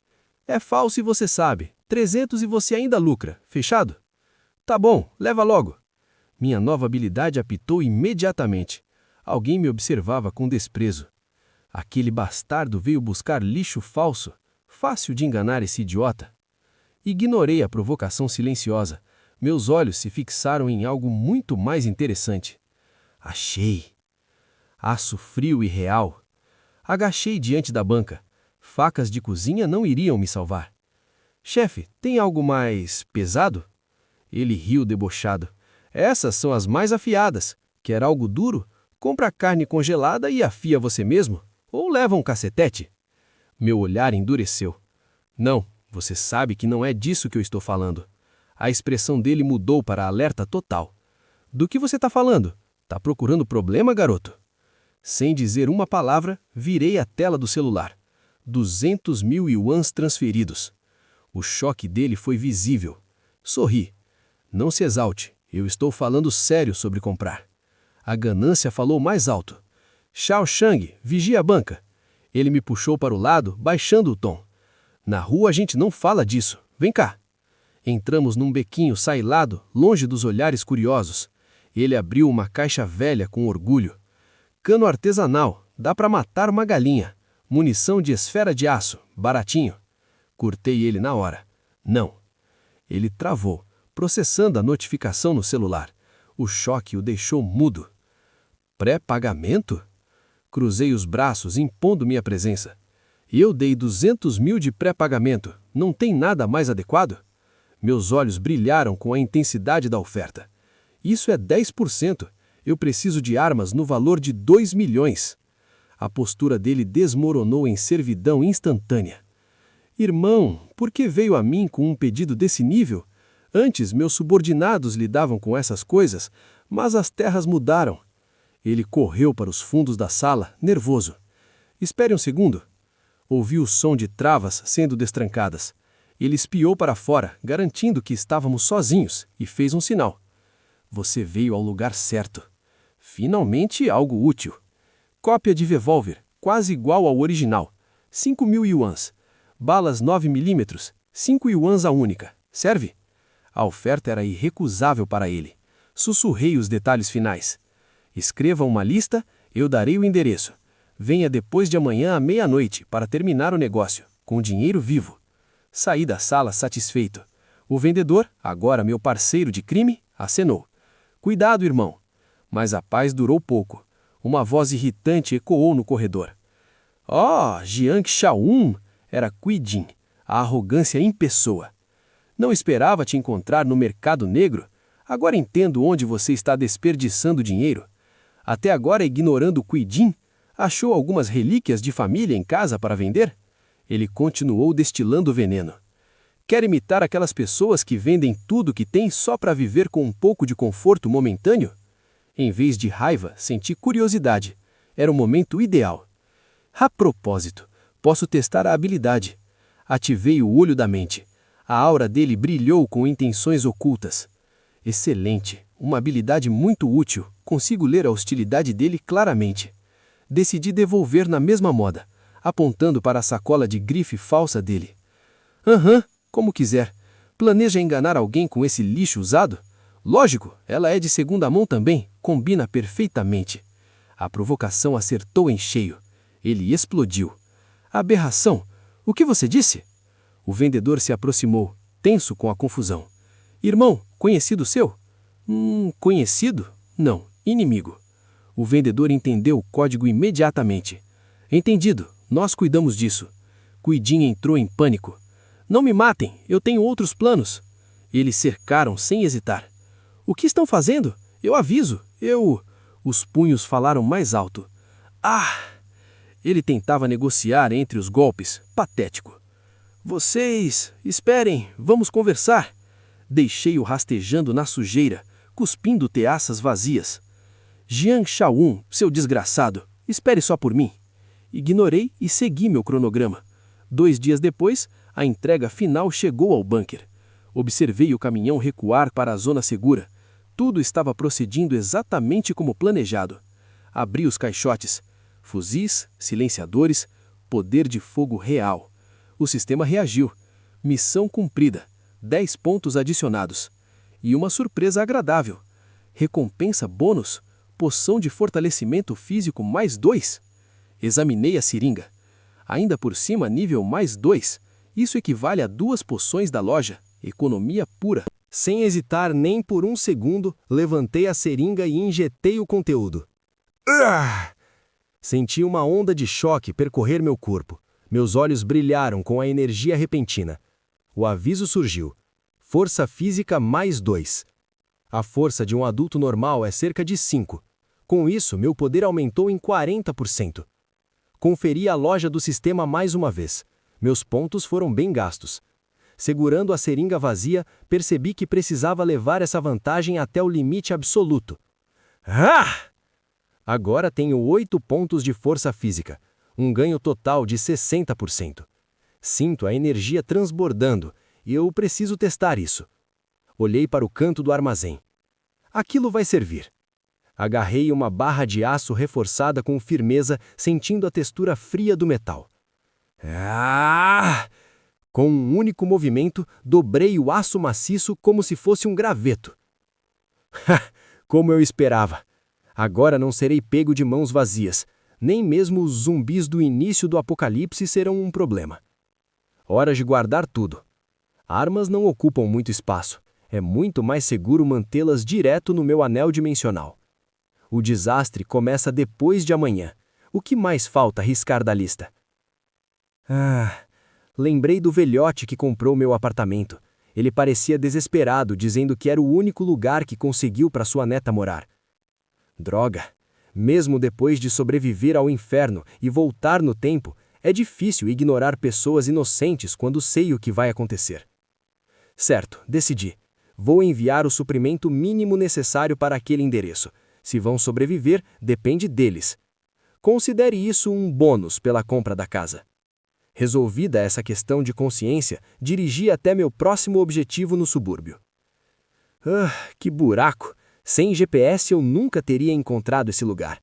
É falso e você sabe. 300 e você ainda lucra. Fechado? Tá bom, leva logo. Minha nova habilidade apitou imediatamente. Alguém me observava com desprezo. Aquele bastardo veio buscar lixo falso. Fácil de enganar esse idiota. Ignorei a provocação silenciosa. Meus olhos se fixaram em algo muito mais interessante. Achei. Aço frio e real. Agachei diante da banca. Facas de cozinha não iriam me salvar. Chefe, tem algo mais pesado? Ele riu debochado. Essas são as mais afiadas. Quer algo duro? Compra carne congelada e afia você mesmo. Ou leva um cacetete. Meu olhar endureceu. Não, você sabe que não é disso que eu estou falando. A expressão dele mudou para alerta total. Do que você está falando? Tá procurando problema, garoto? Sem dizer uma palavra, virei a tela do celular. 200.000 yuans transferidos. O choque dele foi visível. Sorri. Não se exalte, eu estou falando sério sobre comprar. A ganância falou mais alto. Xiao Shang, vigia a banca. Ele me puxou para o lado, baixando o tom. Na rua a gente não fala disso. Vem cá. Entramos num bequinho sailado, longe dos olhares curiosos. Ele abriu uma caixa velha com orgulho. Cano artesanal, dá para matar uma galinha. Munição de esfera de aço, baratinho. Curtei ele na hora. Não. Ele travou, processando a notificação no celular. O choque o deixou mudo. Pré-pagamento? Cruzei os braços, impondo minha presença. Eu dei 200.000 de pré-pagamento. Não tem nada mais adequado? Meus olhos brilharam com a intensidade da oferta. Isso é 10%. Eu preciso de armas no valor de 2 milhões. A postura dele desmoronou em servidão instantânea. Irmão, por que veio a mim com um pedido desse nível? Antes, meus subordinados lidavam com essas coisas, mas as terras mudaram. Ele correu para os fundos da sala, nervoso. Espere um segundo. Ouvi o som de travas sendo destrancadas. Ele espiou para fora, garantindo que estávamos sozinhos, e fez um sinal. Você veio ao lugar certo. Finalmente algo útil. Cópia de revólver, quase igual ao original. 5.000 yuans. Balas 9mm, 5 yuans a única. Serve? A oferta era irrecusável para ele. Sussurrei os detalhes finais. Escreva uma lista, eu darei o endereço. Venha depois de amanhã à meia-noite para terminar o negócio, com dinheiro vivo. Saí da sala satisfeito. O vendedor, agora meu parceiro de crime, acenou. Cuidado, irmão. Mas a paz durou pouco. Uma voz irritante ecoou no corredor. Oh, Jiang Shaun! Era Qi, a arrogância em pessoa. Não esperava te encontrar no mercado negro? Agora entendo onde você está desperdiçando dinheiro. Até agora ignorando Qi, achou algumas relíquias de família em casa para vender? Ele continuou destilando veneno. Quer imitar aquelas pessoas que vendem tudo que têm só para viver com um pouco de conforto momentâneo? Em vez de raiva, senti curiosidade. Era o momento ideal. A propósito, posso testar a habilidade. Ativei o olho da mente. A aura dele brilhou com intenções ocultas. Excelente, uma habilidade muito útil. Consigo ler a hostilidade dele claramente. Decidi devolver na mesma moda, apontando para a sacola de grife falsa dele. Como quiser. Planeja enganar alguém com esse lixo usado? Lógico, ela é de segunda mão também, combina perfeitamente. A provocação acertou em cheio. Ele explodiu. Aberração! O que você disse? O vendedor se aproximou, tenso com a confusão. Irmão, conhecido seu? Conhecido? Não, inimigo. O vendedor entendeu o código imediatamente. Entendido, nós cuidamos disso. Qi entrou em pânico. Não me matem, eu tenho outros planos. Eles cercaram sem hesitar. O que estão fazendo? Eu aviso, Os punhos falaram mais alto. Ele tentava negociar entre os golpes, patético. Vocês, esperem, vamos conversar. Deixei-o rastejando na sujeira, cuspindo teaças vazias. Jiang Shaun, seu desgraçado, espere só por mim. Ignorei e segui meu cronograma. 2 dias depois, a entrega final chegou ao bunker. Observei o caminhão recuar para a zona segura. Tudo estava procedindo exatamente como planejado. Abri os caixotes. Fuzis, silenciadores, poder de fogo real. O sistema reagiu. Missão cumprida. 10 pontos adicionados. E uma surpresa agradável. Recompensa bônus. Poção de fortalecimento físico mais 2. Examinei a seringa. Ainda por cima, nível mais 2. Isso equivale a 2 poções da loja. Economia pura. Sem hesitar nem por um segundo, levantei a seringa e injetei o conteúdo. Senti uma onda de choque percorrer meu corpo. Meus olhos brilharam com a energia repentina. O aviso surgiu. Força física mais 2. A força de um adulto normal é cerca de 5. Com isso, meu poder aumentou em 40%. Conferi a loja do sistema mais uma vez. Meus pontos foram bem gastos. Segurando a seringa vazia, percebi que precisava levar essa vantagem até o limite absoluto. Agora tenho 8 pontos de força física, um ganho total de 60%. Sinto a energia transbordando e eu preciso testar isso. Olhei para o canto do armazém. Aquilo vai servir. Agarrei uma barra de aço reforçada com firmeza, sentindo a textura fria do metal. Com um único movimento, dobrei o aço maciço como se fosse um graveto. Como eu esperava. Agora não serei pego de mãos vazias. Nem mesmo os zumbis do início do apocalipse serão um problema. Hora de guardar tudo. Armas não ocupam muito espaço. É muito mais seguro mantê-las direto no meu anel dimensional. O desastre começa depois de amanhã. O que mais falta riscar da lista? Lembrei do velhote que comprou meu apartamento. Ele parecia desesperado, dizendo que era o único lugar que conseguiu para sua neta morar. Droga! Mesmo depois de sobreviver ao inferno e voltar no tempo, é difícil ignorar pessoas inocentes quando sei o que vai acontecer. Certo, decidi. Vou enviar o suprimento mínimo necessário para aquele endereço. Se vão sobreviver, depende deles. Considere isso um bônus pela compra da casa. Resolvida essa questão de consciência, dirigi até meu próximo objetivo no subúrbio. Que buraco! Sem GPS eu nunca teria encontrado esse lugar.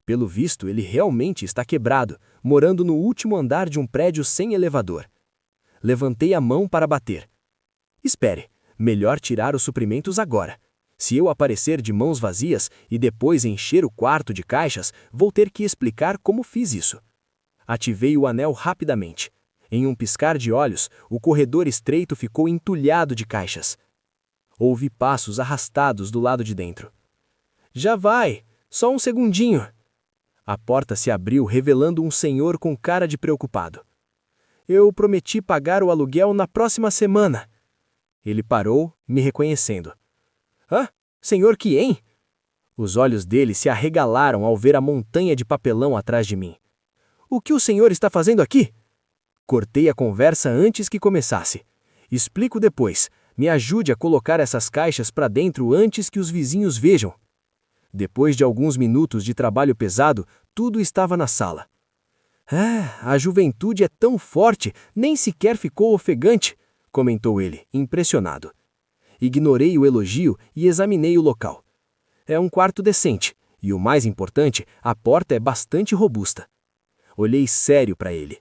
Pelo visto, ele realmente está quebrado, morando no último andar de um prédio sem elevador. Levantei a mão para bater. Espere, melhor tirar os suprimentos agora. Se eu aparecer de mãos vazias e depois encher o quarto de caixas, vou ter que explicar como fiz isso. Ativei o anel rapidamente. Em um piscar de olhos, o corredor estreito ficou entulhado de caixas. Ouvi passos arrastados do lado de dentro. Já vai! Só um segundinho! A porta se abriu, revelando um senhor com cara de preocupado. Eu prometi pagar o aluguel na próxima semana. Ele parou, me reconhecendo. Senhor Quien? Os olhos dele se arregalaram ao ver a montanha de papelão atrás de mim. O que o senhor está fazendo aqui? Cortei a conversa antes que começasse. Explico depois. Me ajude a colocar essas caixas para dentro antes que os vizinhos vejam. Depois de alguns minutos de trabalho pesado, tudo estava na sala. A juventude é tão forte, nem sequer ficou ofegante, comentou ele, impressionado. Ignorei o elogio e examinei o local. É um quarto decente, e o mais importante, a porta é bastante robusta. Olhei sério para ele.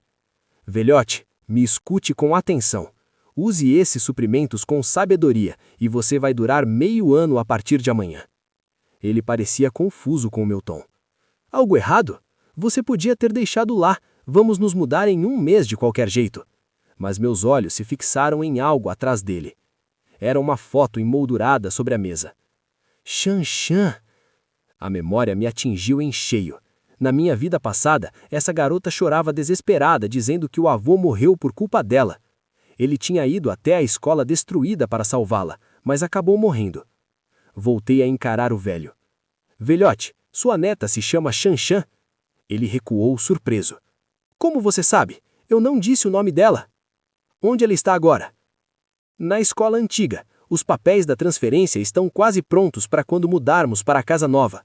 Velhote, me escute com atenção. Use esses suprimentos com sabedoria e você vai durar meio ano a partir de amanhã. Ele parecia confuso com o meu tom. Algo errado? Você podia ter deixado lá. Vamos nos mudar em 1 mês de qualquer jeito. Mas meus olhos se fixaram em algo atrás dele. Era uma foto emoldurada sobre a mesa. Xan. A memória me atingiu em cheio. Na minha vida passada, essa garota chorava desesperada, dizendo que o avô morreu por culpa dela. Ele tinha ido até a escola destruída para salvá-la, mas acabou morrendo. Voltei a encarar o velho. Velhote, sua neta se chama Xan. Ele recuou surpreso. Como você sabe? Eu não disse o nome dela. Onde ela está agora? Na escola antiga. Os papéis da transferência estão quase prontos para quando mudarmos para a casa nova.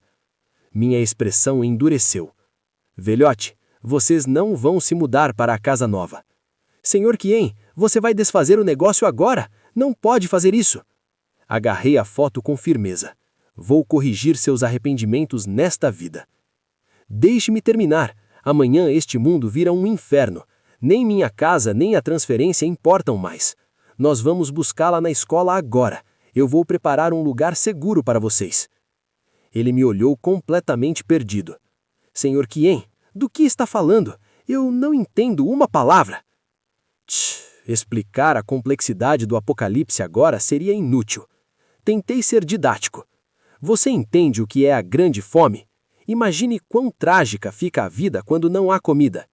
Minha expressão endureceu. Velhote, vocês não vão se mudar para a casa nova. Senhor Quien, você vai desfazer o negócio agora? Não pode fazer isso. Agarrei a foto com firmeza. Vou corrigir seus arrependimentos nesta vida. Deixe-me terminar. Amanhã este mundo vira um inferno. Nem minha casa nem a transferência importam mais. Nós vamos buscá-la na escola agora. Eu vou preparar um lugar seguro para vocês. Ele me olhou completamente perdido. Senhor Quien, do que está falando? Eu não entendo uma palavra. Explicar a complexidade do apocalipse agora seria inútil. Tentei ser didático. Você entende o que é a grande fome? Imagine quão trágica fica a vida quando não há comida.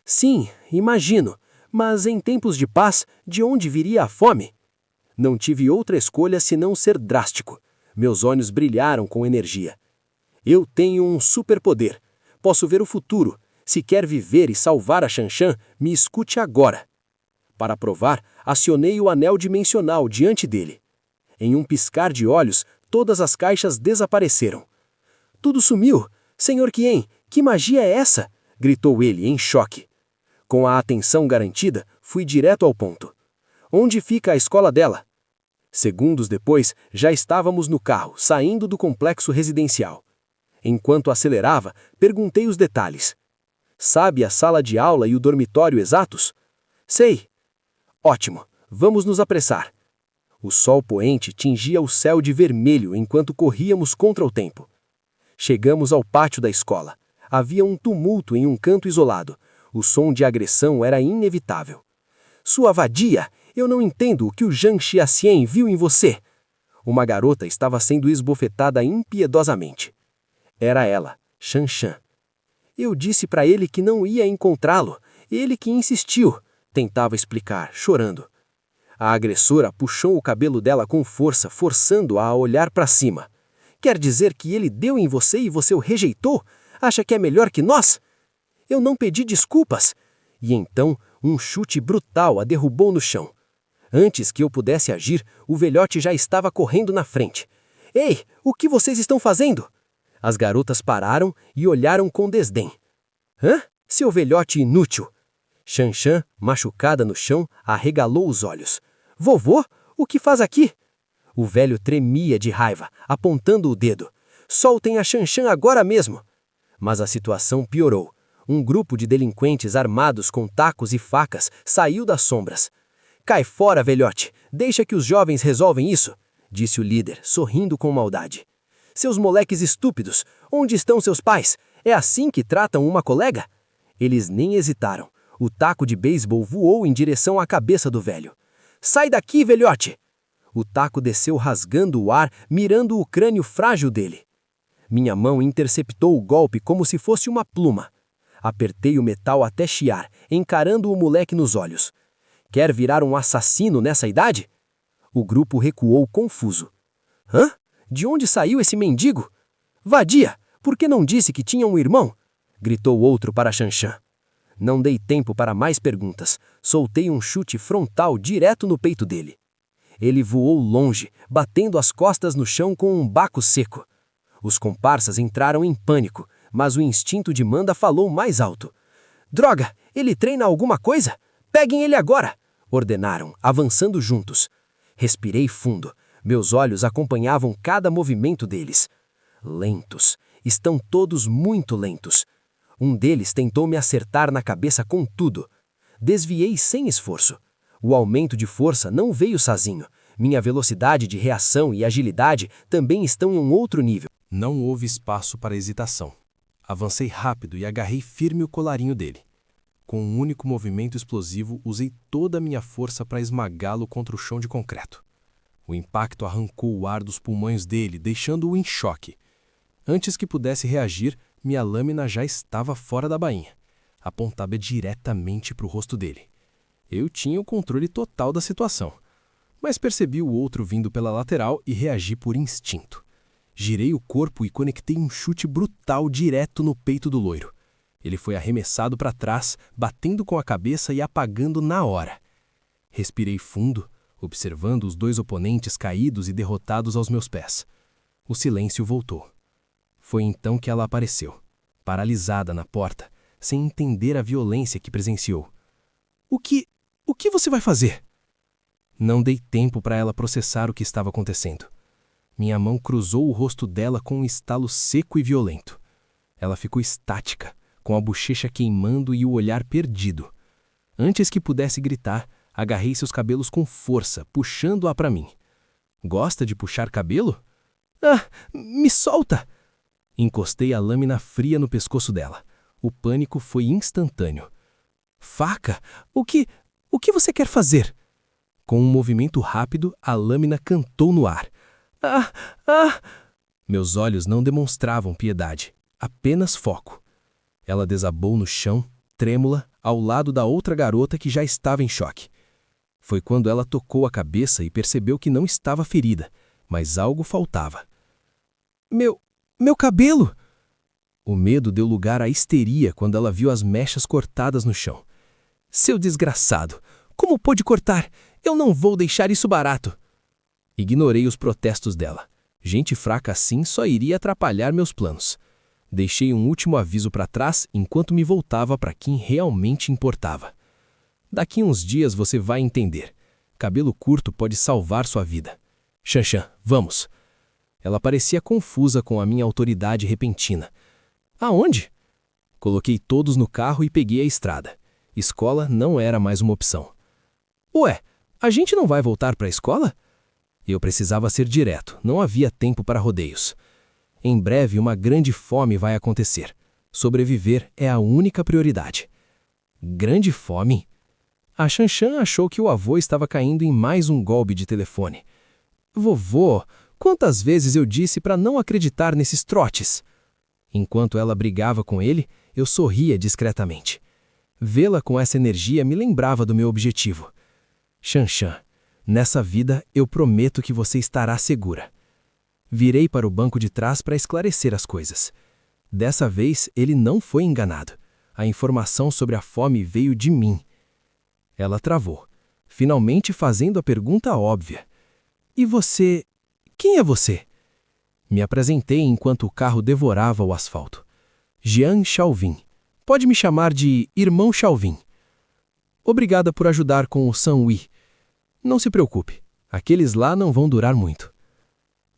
Sim, imagino. Mas em tempos de paz, de onde viria a fome? Não tive outra escolha senão ser drástico. Meus olhos brilharam com energia. Eu tenho um superpoder. Posso ver o futuro. Se quer viver e salvar a Shanshan, me escute agora. Para provar, acionei o anel dimensional diante dele. Em um piscar de olhos, todas as caixas desapareceram. Tudo sumiu. Senhor Quien, que magia é essa? Gritou ele em choque. Com a atenção garantida, fui direto ao ponto. Onde fica a escola dela? Segundos depois, já estávamos no carro, saindo do complexo residencial. Enquanto acelerava, perguntei os detalhes. Sabe a sala de aula e o dormitório exatos? Sei. Ótimo, vamos nos apressar. O sol poente tingia o céu de vermelho enquanto corríamos contra o tempo. Chegamos ao pátio da escola. Havia um tumulto em um canto isolado. O som de agressão era inevitável. Sua vadia, eu não entendo o que o Zhang Xiaxian viu em você. Uma garota estava sendo esbofetada impiedosamente. Era ela, Shanshan. Eu disse para ele que não ia encontrá-lo. Ele que insistiu. Tentava explicar, chorando. A agressora puxou o cabelo dela com força, forçando-a a olhar para cima. Quer dizer que ele deu em você e você o rejeitou? Acha que é melhor que nós? Eu não pedi desculpas. E então, um chute brutal a derrubou no chão. Antes que eu pudesse agir, o velhote já estava correndo na frente. Ei, o que vocês estão fazendo? As garotas pararam e olharam com desdém. Hã? Seu velhote inútil! Shanshan, machucada no chão, arregalou os olhos. Vovô, o que faz aqui? O velho tremia de raiva, apontando o dedo. Soltem a Shanshan agora mesmo! Mas a situação piorou. Um grupo de delinquentes armados com tacos e facas saiu das sombras. Cai fora, velhote! Deixa que os jovens resolvem isso! Disse o líder, sorrindo com maldade. Seus moleques estúpidos! Onde estão seus pais? É assim que tratam uma colega? Eles nem hesitaram. O taco de beisebol voou em direção à cabeça do velho. Sai daqui, velhote! O taco desceu rasgando o ar, mirando o crânio frágil dele. Minha mão interceptou o golpe como se fosse uma pluma. Apertei o metal até chiar, encarando o moleque nos olhos. Quer virar um assassino nessa idade? O grupo recuou confuso. Hã? De onde saiu esse mendigo? Vadia, por que não disse que tinha um irmão? Gritou outro para Shanshan. Não dei tempo para mais perguntas. Soltei um chute frontal direto no peito dele. Ele voou longe, batendo as costas no chão com um baco seco. Os comparsas entraram em pânico, mas o instinto de Manda falou mais alto. Droga, ele treina alguma coisa? Peguem ele agora! Ordenaram, avançando juntos. Respirei fundo. Meus olhos acompanhavam cada movimento deles. Lentos. Estão todos muito lentos. Um deles tentou me acertar na cabeça com tudo. Desviei sem esforço. O aumento de força não veio sozinho. Minha velocidade de reação e agilidade também estão em um outro nível. Não houve espaço para hesitação. Avancei rápido e agarrei firme o colarinho dele. Com um único movimento explosivo, usei toda a minha força para esmagá-lo contra o chão de concreto. O impacto arrancou o ar dos pulmões dele, deixando-o em choque. Antes que pudesse reagir, minha lâmina já estava fora da bainha. Apontava diretamente para o rosto dele. Eu tinha o controle total da situação. Mas percebi o outro vindo pela lateral e reagi por instinto. Girei o corpo e conectei um chute brutal direto no peito do loiro. Ele foi arremessado para trás, batendo com a cabeça e apagando na hora. Respirei fundo, observando os 2 oponentes caídos e derrotados aos meus pés. O silêncio voltou. Foi então que ela apareceu, paralisada na porta, sem entender a violência que presenciou. O que você vai fazer? Não dei tempo para ela processar o que estava acontecendo. Minha mão cruzou o rosto dela com um estalo seco e violento. Ela ficou estática, com a bochecha queimando e o olhar perdido. Antes que pudesse gritar, agarrei seus cabelos com força, puxando-a para mim. Gosta de puxar cabelo? Ah, me solta! Encostei a lâmina fria no pescoço dela. O pânico foi instantâneo. Faca? O que você quer fazer? Com um movimento rápido, a lâmina cantou no ar. Ah! Ah! Meus olhos não demonstravam piedade, apenas foco. Ela desabou no chão, trêmula, ao lado da outra garota que já estava em choque. Foi quando ela tocou a cabeça e percebeu que não estava ferida, mas algo faltava. Meu cabelo! O medo deu lugar à histeria quando ela viu as mechas cortadas no chão. Seu desgraçado! Como pôde cortar? Eu não vou deixar isso barato! Ignorei os protestos dela. Gente fraca assim só iria atrapalhar meus planos. Deixei um último aviso para trás enquanto me voltava para quem realmente importava. Daqui uns dias você vai entender. Cabelo curto pode salvar sua vida. Xanxan, vamos! Ela parecia confusa com a minha autoridade repentina. Aonde? Coloquei todos no carro e peguei a estrada. Escola não era mais uma opção. Ué, a gente não vai voltar para a escola? Eu precisava ser direto, não havia tempo para rodeios. Em breve uma grande fome vai acontecer. Sobreviver é a única prioridade. Grande fome? A Xanxan achou que o avô estava caindo em mais um golpe de telefone. Vovô, quantas vezes eu disse para não acreditar nesses trotes? Enquanto ela brigava com ele, eu sorria discretamente. Vê-la com essa energia me lembrava do meu objetivo. Xanxan, nessa vida eu prometo que você estará segura. Virei para o banco de trás para esclarecer as coisas. Dessa vez ele não foi enganado. A informação sobre a fome veio de mim. Ela travou, finalmente fazendo a pergunta óbvia. E você? Quem é você? Me apresentei enquanto o carro devorava o asfalto. Jian Xiaovin. Pode me chamar de Irmão Xiaovin. Obrigada por ajudar com o Sanhui. Não se preocupe, aqueles lá não vão durar muito.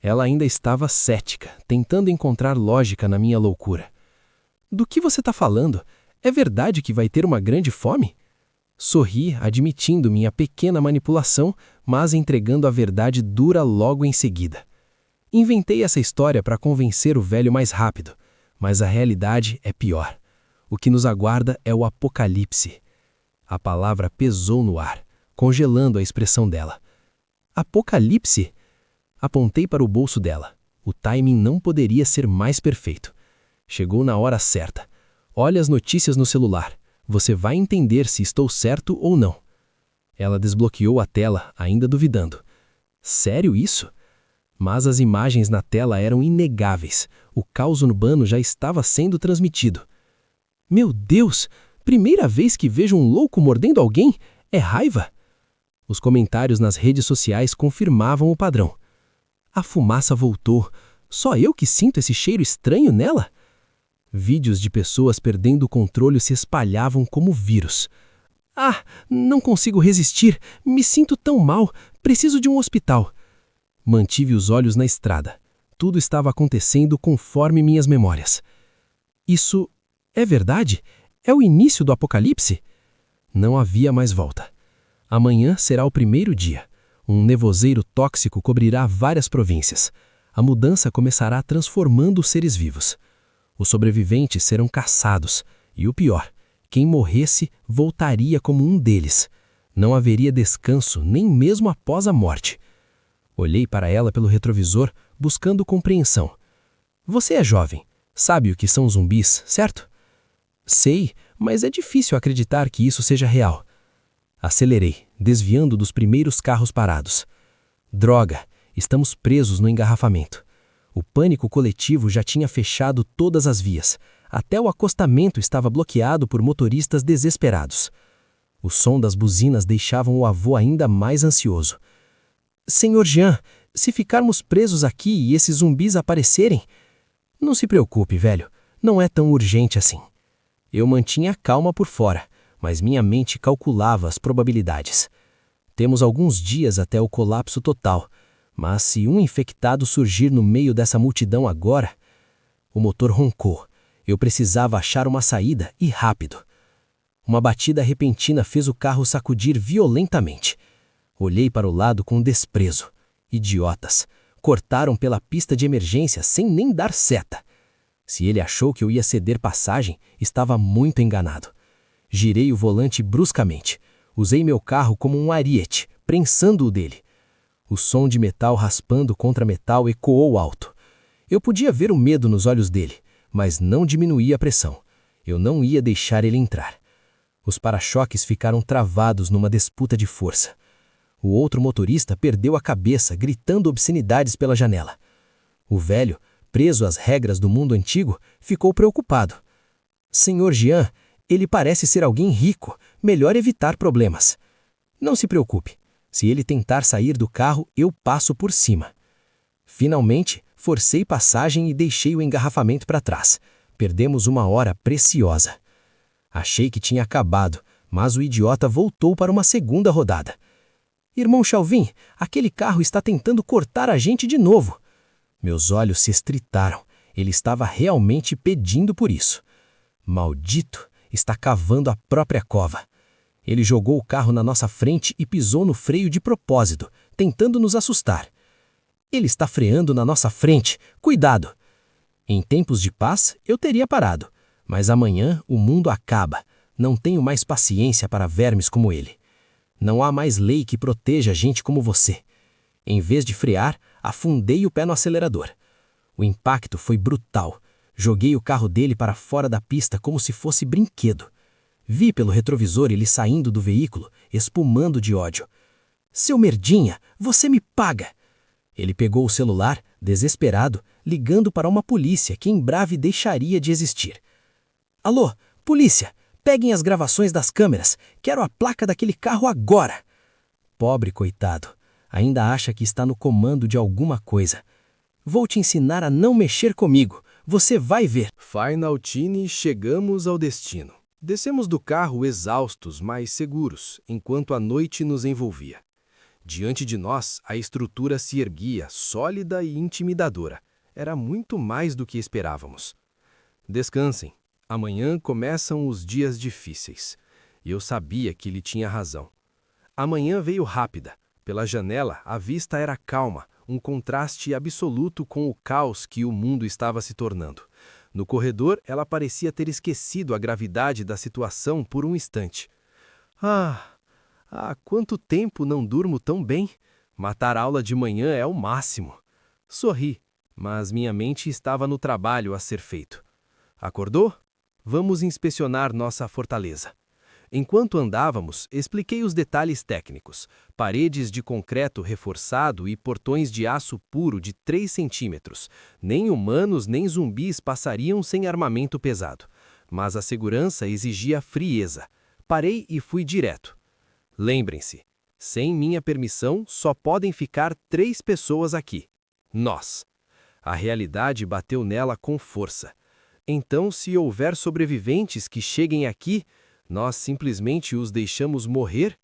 Ela ainda estava cética, tentando encontrar lógica na minha loucura. Do que você está falando? É verdade que vai ter uma grande fome? Sorri, admitindo minha pequena manipulação, mas entregando a verdade dura logo em seguida. Inventei essa história para convencer o velho mais rápido, mas a realidade é pior. O que nos aguarda é o apocalipse. A palavra pesou no ar, congelando a expressão dela. Apocalipse? Apontei para o bolso dela. O timing não poderia ser mais perfeito. Chegou na hora certa. Olhe as notícias no celular. Você vai entender se estou certo ou não. Ela desbloqueou a tela, ainda duvidando. Sério isso? Mas as imagens na tela eram inegáveis. O caos urbano já estava sendo transmitido. Meu Deus! Primeira vez que vejo um louco mordendo alguém? É raiva? Os comentários nas redes sociais confirmavam o padrão. A fumaça voltou. Só eu que sinto esse cheiro estranho nela? Vídeos de pessoas perdendo o controle se espalhavam como vírus. Ah, não consigo resistir. Me sinto tão mal. Preciso de um hospital. Mantive os olhos na estrada. Tudo estava acontecendo conforme minhas memórias. Isso é verdade? É o início do apocalipse? Não havia mais volta. Amanhã será o primeiro dia. Um nevoeiro tóxico cobrirá várias províncias. A mudança começará transformando os seres vivos. Os sobreviventes serão caçados. E o pior, quem morresse voltaria como um deles. Não haveria descanso, nem mesmo após a morte. Olhei para ela pelo retrovisor, buscando compreensão. Você é jovem. Sabe o que são zumbis, certo? Sei, mas é difícil acreditar que isso seja real. Acelerei, desviando dos primeiros carros parados. Droga, estamos presos no engarrafamento. O pânico coletivo já tinha fechado todas as vias. Até o acostamento estava bloqueado por motoristas desesperados. O som das buzinas deixavam o avô ainda mais ansioso. Senhor Jean, se ficarmos presos aqui e esses zumbis aparecerem... Não se preocupe, velho. Não é tão urgente assim. Eu mantinha calma por fora, mas minha mente calculava as probabilidades. Temos alguns dias até o colapso total, mas se um infectado surgir no meio dessa multidão agora... O motor roncou. Eu precisava achar uma saída e rápido. Uma batida repentina fez o carro sacudir violentamente. Olhei para o lado com desprezo. Idiotas. Cortaram pela pista de emergência sem nem dar seta. Se ele achou que eu ia ceder passagem, estava muito enganado. Girei o volante bruscamente. Usei meu carro como um ariete, prensando-o dele. O som de metal raspando contra metal ecoou alto. Eu podia ver o medo nos olhos dele, mas não diminuía a pressão. Eu não ia deixar ele entrar. Os para-choques ficaram travados numa disputa de força. O outro motorista perdeu a cabeça, gritando obscenidades pela janela. O velho, preso às regras do mundo antigo, ficou preocupado. Senhor Jean, ele parece ser alguém rico, melhor evitar problemas. Não se preocupe, se ele tentar sair do carro, eu passo por cima. Finalmente, forcei passagem e deixei o engarrafamento para trás. Perdemos uma hora preciosa. Achei que tinha acabado, mas o idiota voltou para uma segunda rodada. Irmão Chauvin, aquele carro está tentando cortar a gente de novo. Meus olhos se estritaram. Ele estava realmente pedindo por isso. Maldito, está cavando a própria cova. Ele jogou o carro na nossa frente e pisou no freio de propósito, tentando nos assustar. Ele está freando na nossa frente. Cuidado! Em tempos de paz, eu teria parado. Mas amanhã o mundo acaba. Não tenho mais paciência para vermes como ele. Não há mais lei que proteja gente como você. Em vez de frear, afundei o pé no acelerador. O impacto foi brutal. Joguei o carro dele para fora da pista como se fosse brinquedo. Vi pelo retrovisor ele saindo do veículo, espumando de ódio. Seu merdinha, você me paga! Ele pegou o celular, desesperado, ligando para uma polícia que em breve deixaria de existir. Alô, polícia, peguem as gravações das câmeras. Quero a placa daquele carro agora. Pobre coitado, ainda acha que está no comando de alguma coisa. Vou te ensinar a não mexer comigo. Você vai ver. Finaltini, chegamos ao destino. Descemos do carro exaustos, mas seguros, enquanto a noite nos envolvia. Diante de nós, a estrutura se erguia, sólida e intimidadora. Era muito mais do que esperávamos. Descansem. Amanhã começam os dias difíceis. E eu sabia que ele tinha razão. A manhã veio rápida. Pela janela, a vista era calma, um contraste absoluto com o caos que o mundo estava se tornando. No corredor, ela parecia ter esquecido a gravidade da situação por um instante. Há quanto tempo não durmo tão bem? Matar aula de manhã é o máximo. Sorri, mas minha mente estava no trabalho a ser feito. Acordou? Vamos inspecionar nossa fortaleza. Enquanto andávamos, expliquei os detalhes técnicos. Paredes de concreto reforçado e portões de aço puro de 3 centímetros. Nem humanos nem zumbis passariam sem armamento pesado. Mas a segurança exigia frieza. Parei e fui direto. Lembrem-se, sem minha permissão, só podem ficar 3 pessoas aqui. Nós. A realidade bateu nela com força. Então, se houver sobreviventes que cheguem aqui, nós simplesmente os deixamos morrer?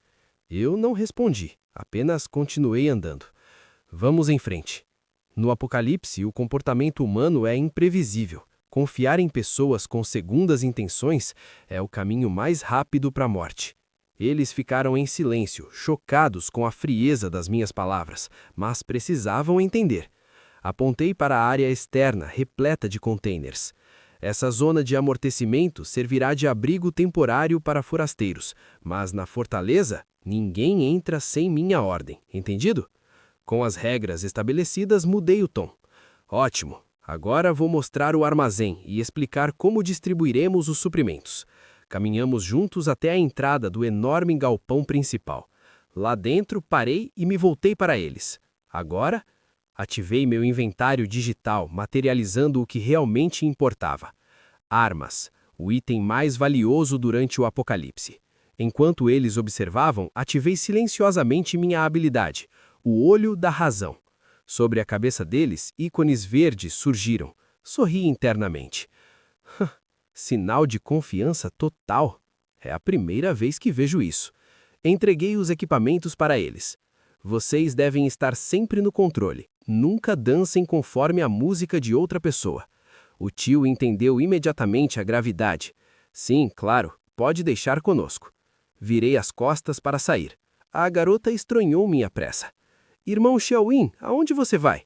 Eu não respondi, apenas continuei andando. Vamos em frente. No Apocalipse, o comportamento humano é imprevisível. Confiar em pessoas com segundas intenções é o caminho mais rápido para a morte. Eles ficaram em silêncio, chocados com a frieza das minhas palavras, mas precisavam entender. Apontei para a área externa, repleta de containers. Essa zona de amortecimento servirá de abrigo temporário para forasteiros, mas na fortaleza, ninguém entra sem minha ordem, entendido? Com as regras estabelecidas, mudei o tom. Ótimo, agora vou mostrar o armazém e explicar como distribuiremos os suprimentos. Caminhamos juntos até a entrada do enorme galpão principal. Lá dentro, parei e me voltei para eles. Agora, ativei meu inventário digital, materializando o que realmente importava. Armas, o item mais valioso durante o apocalipse. Enquanto eles observavam, ativei silenciosamente minha habilidade, o olho da razão. Sobre a cabeça deles, ícones verdes surgiram. Sorri internamente. Sinal de confiança total. É a primeira vez que vejo isso. Entreguei os equipamentos para eles. Vocês devem estar sempre no controle. Nunca dancem conforme a música de outra pessoa. O tio entendeu imediatamente a gravidade. Sim, claro, pode deixar conosco. Virei as costas para sair. A garota estranhou minha pressa. Irmão Xiaoyin, aonde você vai?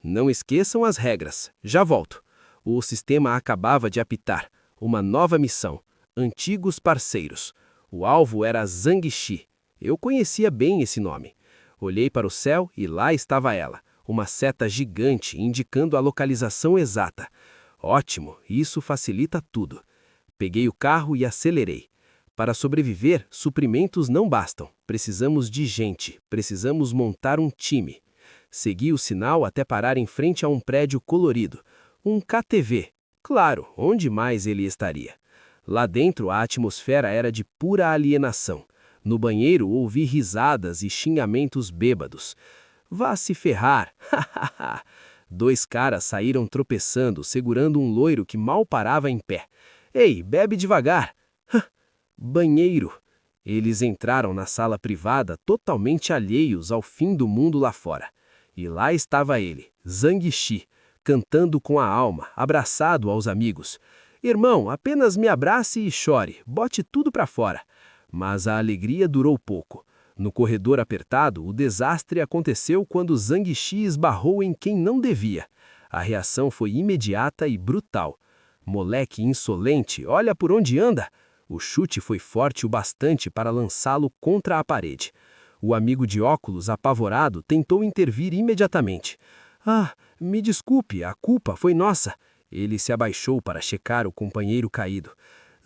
Não esqueçam as regras. Já volto. O sistema acabava de apitar. Uma nova missão. Antigos parceiros. O alvo era Zhang Xi. Eu conhecia bem esse nome. Olhei para o céu e lá estava ela. Uma seta gigante indicando a localização exata. Ótimo, isso facilita tudo. Peguei o carro e acelerei. Para sobreviver, suprimentos não bastam. Precisamos de gente, precisamos montar um time. Segui o sinal até parar em frente a um prédio colorido. Um KTV. Claro, onde mais ele estaria? Lá dentro a atmosfera era de pura alienação. No banheiro ouvi risadas e xingamentos bêbados. Vá se ferrar! Dois caras saíram tropeçando, segurando um loiro que mal parava em pé. Ei, bebe devagar! Banheiro. Eles entraram na sala privada totalmente alheios ao fim do mundo lá fora. E lá estava ele, Zhang Xi, cantando com a alma, abraçado aos amigos. Irmão, apenas me abrace e chore, bote tudo para fora. Mas a alegria durou pouco. No corredor apertado, o desastre aconteceu quando Zhang Xi esbarrou em quem não devia. A reação foi imediata e brutal. Moleque insolente, olha por onde anda! O chute foi forte o bastante para lançá-lo contra a parede. O amigo de óculos, apavorado, tentou intervir imediatamente. Ah, me desculpe, a culpa foi nossa. Ele se abaixou para checar o companheiro caído.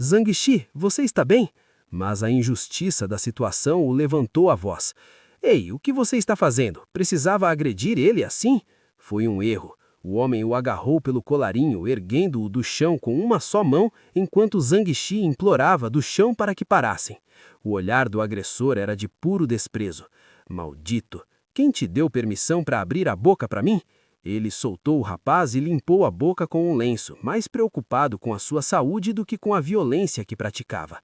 Zhang Xi, você está bem? Mas a injustiça da situação o levantou a voz. Ei, o que você está fazendo? Precisava agredir ele assim? Foi um erro. O homem o agarrou pelo colarinho, erguendo-o do chão com uma só mão, enquanto Zhang Xi implorava do chão para que parassem. O olhar do agressor era de puro desprezo. Maldito! Quem te deu permissão para abrir a boca para mim? Ele soltou o rapaz e limpou a boca com um lenço, mais preocupado com a sua saúde do que com a violência que praticava.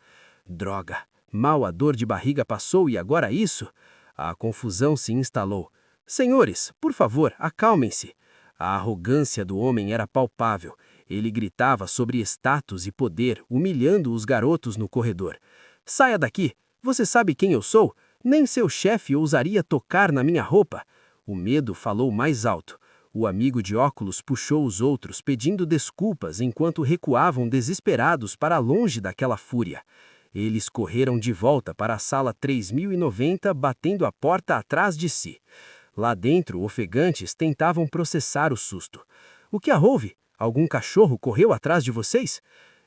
Droga! Mal a dor de barriga passou e agora isso? A confusão se instalou. Senhores, por favor, acalmem-se. A arrogância do homem era palpável. Ele gritava sobre status e poder, humilhando os garotos no corredor. Saia daqui! Você sabe quem eu sou? Nem seu chefe ousaria tocar na minha roupa. O medo falou mais alto. O amigo de óculos puxou os outros, pedindo desculpas enquanto recuavam desesperados para longe daquela fúria. Eles correram de volta para a sala 3090, batendo a porta atrás de si. Lá dentro, ofegantes tentavam processar o susto. O que houve? Algum cachorro correu atrás de vocês?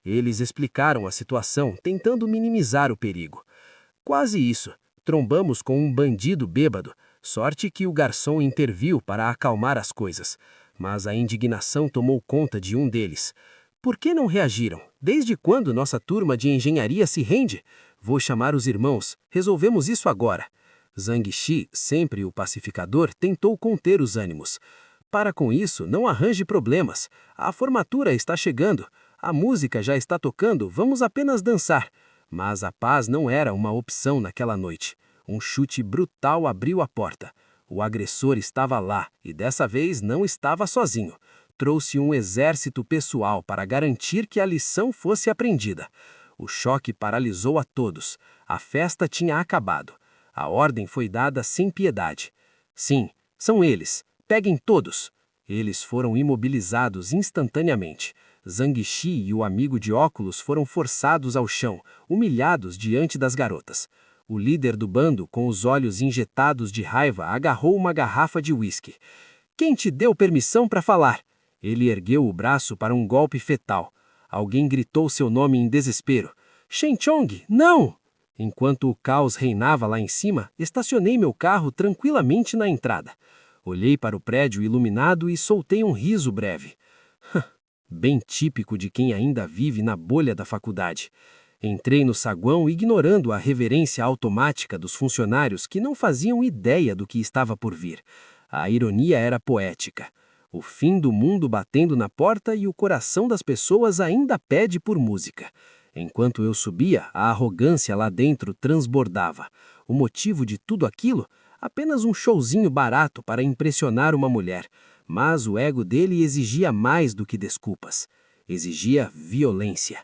Eles explicaram a situação, tentando minimizar o perigo. Quase isso. Trombamos com um bandido bêbado. Sorte que o garçom interviu para acalmar as coisas. Mas a indignação tomou conta de um deles. Por que não reagiram? Desde quando nossa turma de engenharia se rende? Vou chamar os irmãos. Resolvemos isso agora. Zhang Xi, sempre o pacificador, tentou conter os ânimos. Para com isso, não arranje problemas. A formatura está chegando. A música já está tocando, vamos apenas dançar. Mas a paz não era uma opção naquela noite. Um chute brutal abriu a porta. O agressor estava lá, e dessa vez não estava sozinho. Trouxe um exército pessoal para garantir que a lição fosse aprendida. O choque paralisou a todos. A festa tinha acabado. A ordem foi dada sem piedade. Sim, são eles. Peguem todos. Eles foram imobilizados instantaneamente. Zhang Xi e o amigo de óculos foram forçados ao chão, humilhados diante das garotas. O líder do bando, com os olhos injetados de raiva, agarrou uma garrafa de uísque. Quem te deu permissão para falar? Ele ergueu o braço para um golpe fetal. Alguém gritou seu nome em desespero. Shen Chong, não! Enquanto o caos reinava lá em cima, estacionei meu carro tranquilamente na entrada. Olhei para o prédio iluminado e soltei um riso breve. Bem típico de quem ainda vive na bolha da faculdade. Entrei no saguão ignorando a reverência automática dos funcionários que não faziam ideia do que estava por vir. A ironia era poética. O fim do mundo batendo na porta e o coração das pessoas ainda pede por música. Enquanto eu subia, a arrogância lá dentro transbordava. O motivo de tudo aquilo? Apenas um showzinho barato para impressionar uma mulher. Mas o ego dele exigia mais do que desculpas. Exigia violência.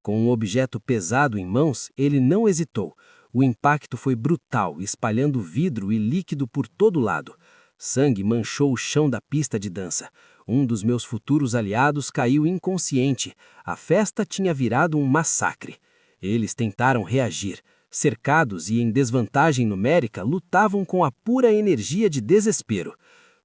Com um objeto pesado em mãos, ele não hesitou. O impacto foi brutal, espalhando vidro e líquido por todo lado. Sangue manchou o chão da pista de dança. Um dos meus futuros aliados caiu inconsciente. A festa tinha virado um massacre. Eles tentaram reagir. Cercados e em desvantagem numérica, lutavam com a pura energia de desespero.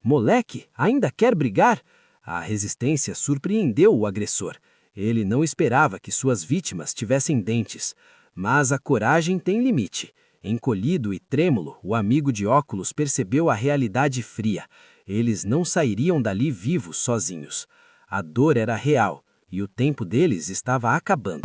Moleque, ainda quer brigar? A resistência surpreendeu o agressor. Ele não esperava que suas vítimas tivessem dentes. Mas a coragem tem limite. Encolhido e trêmulo, o amigo de óculos percebeu a realidade fria. Eles não sairiam dali vivos sozinhos. A dor era real, e o tempo deles estava acabando.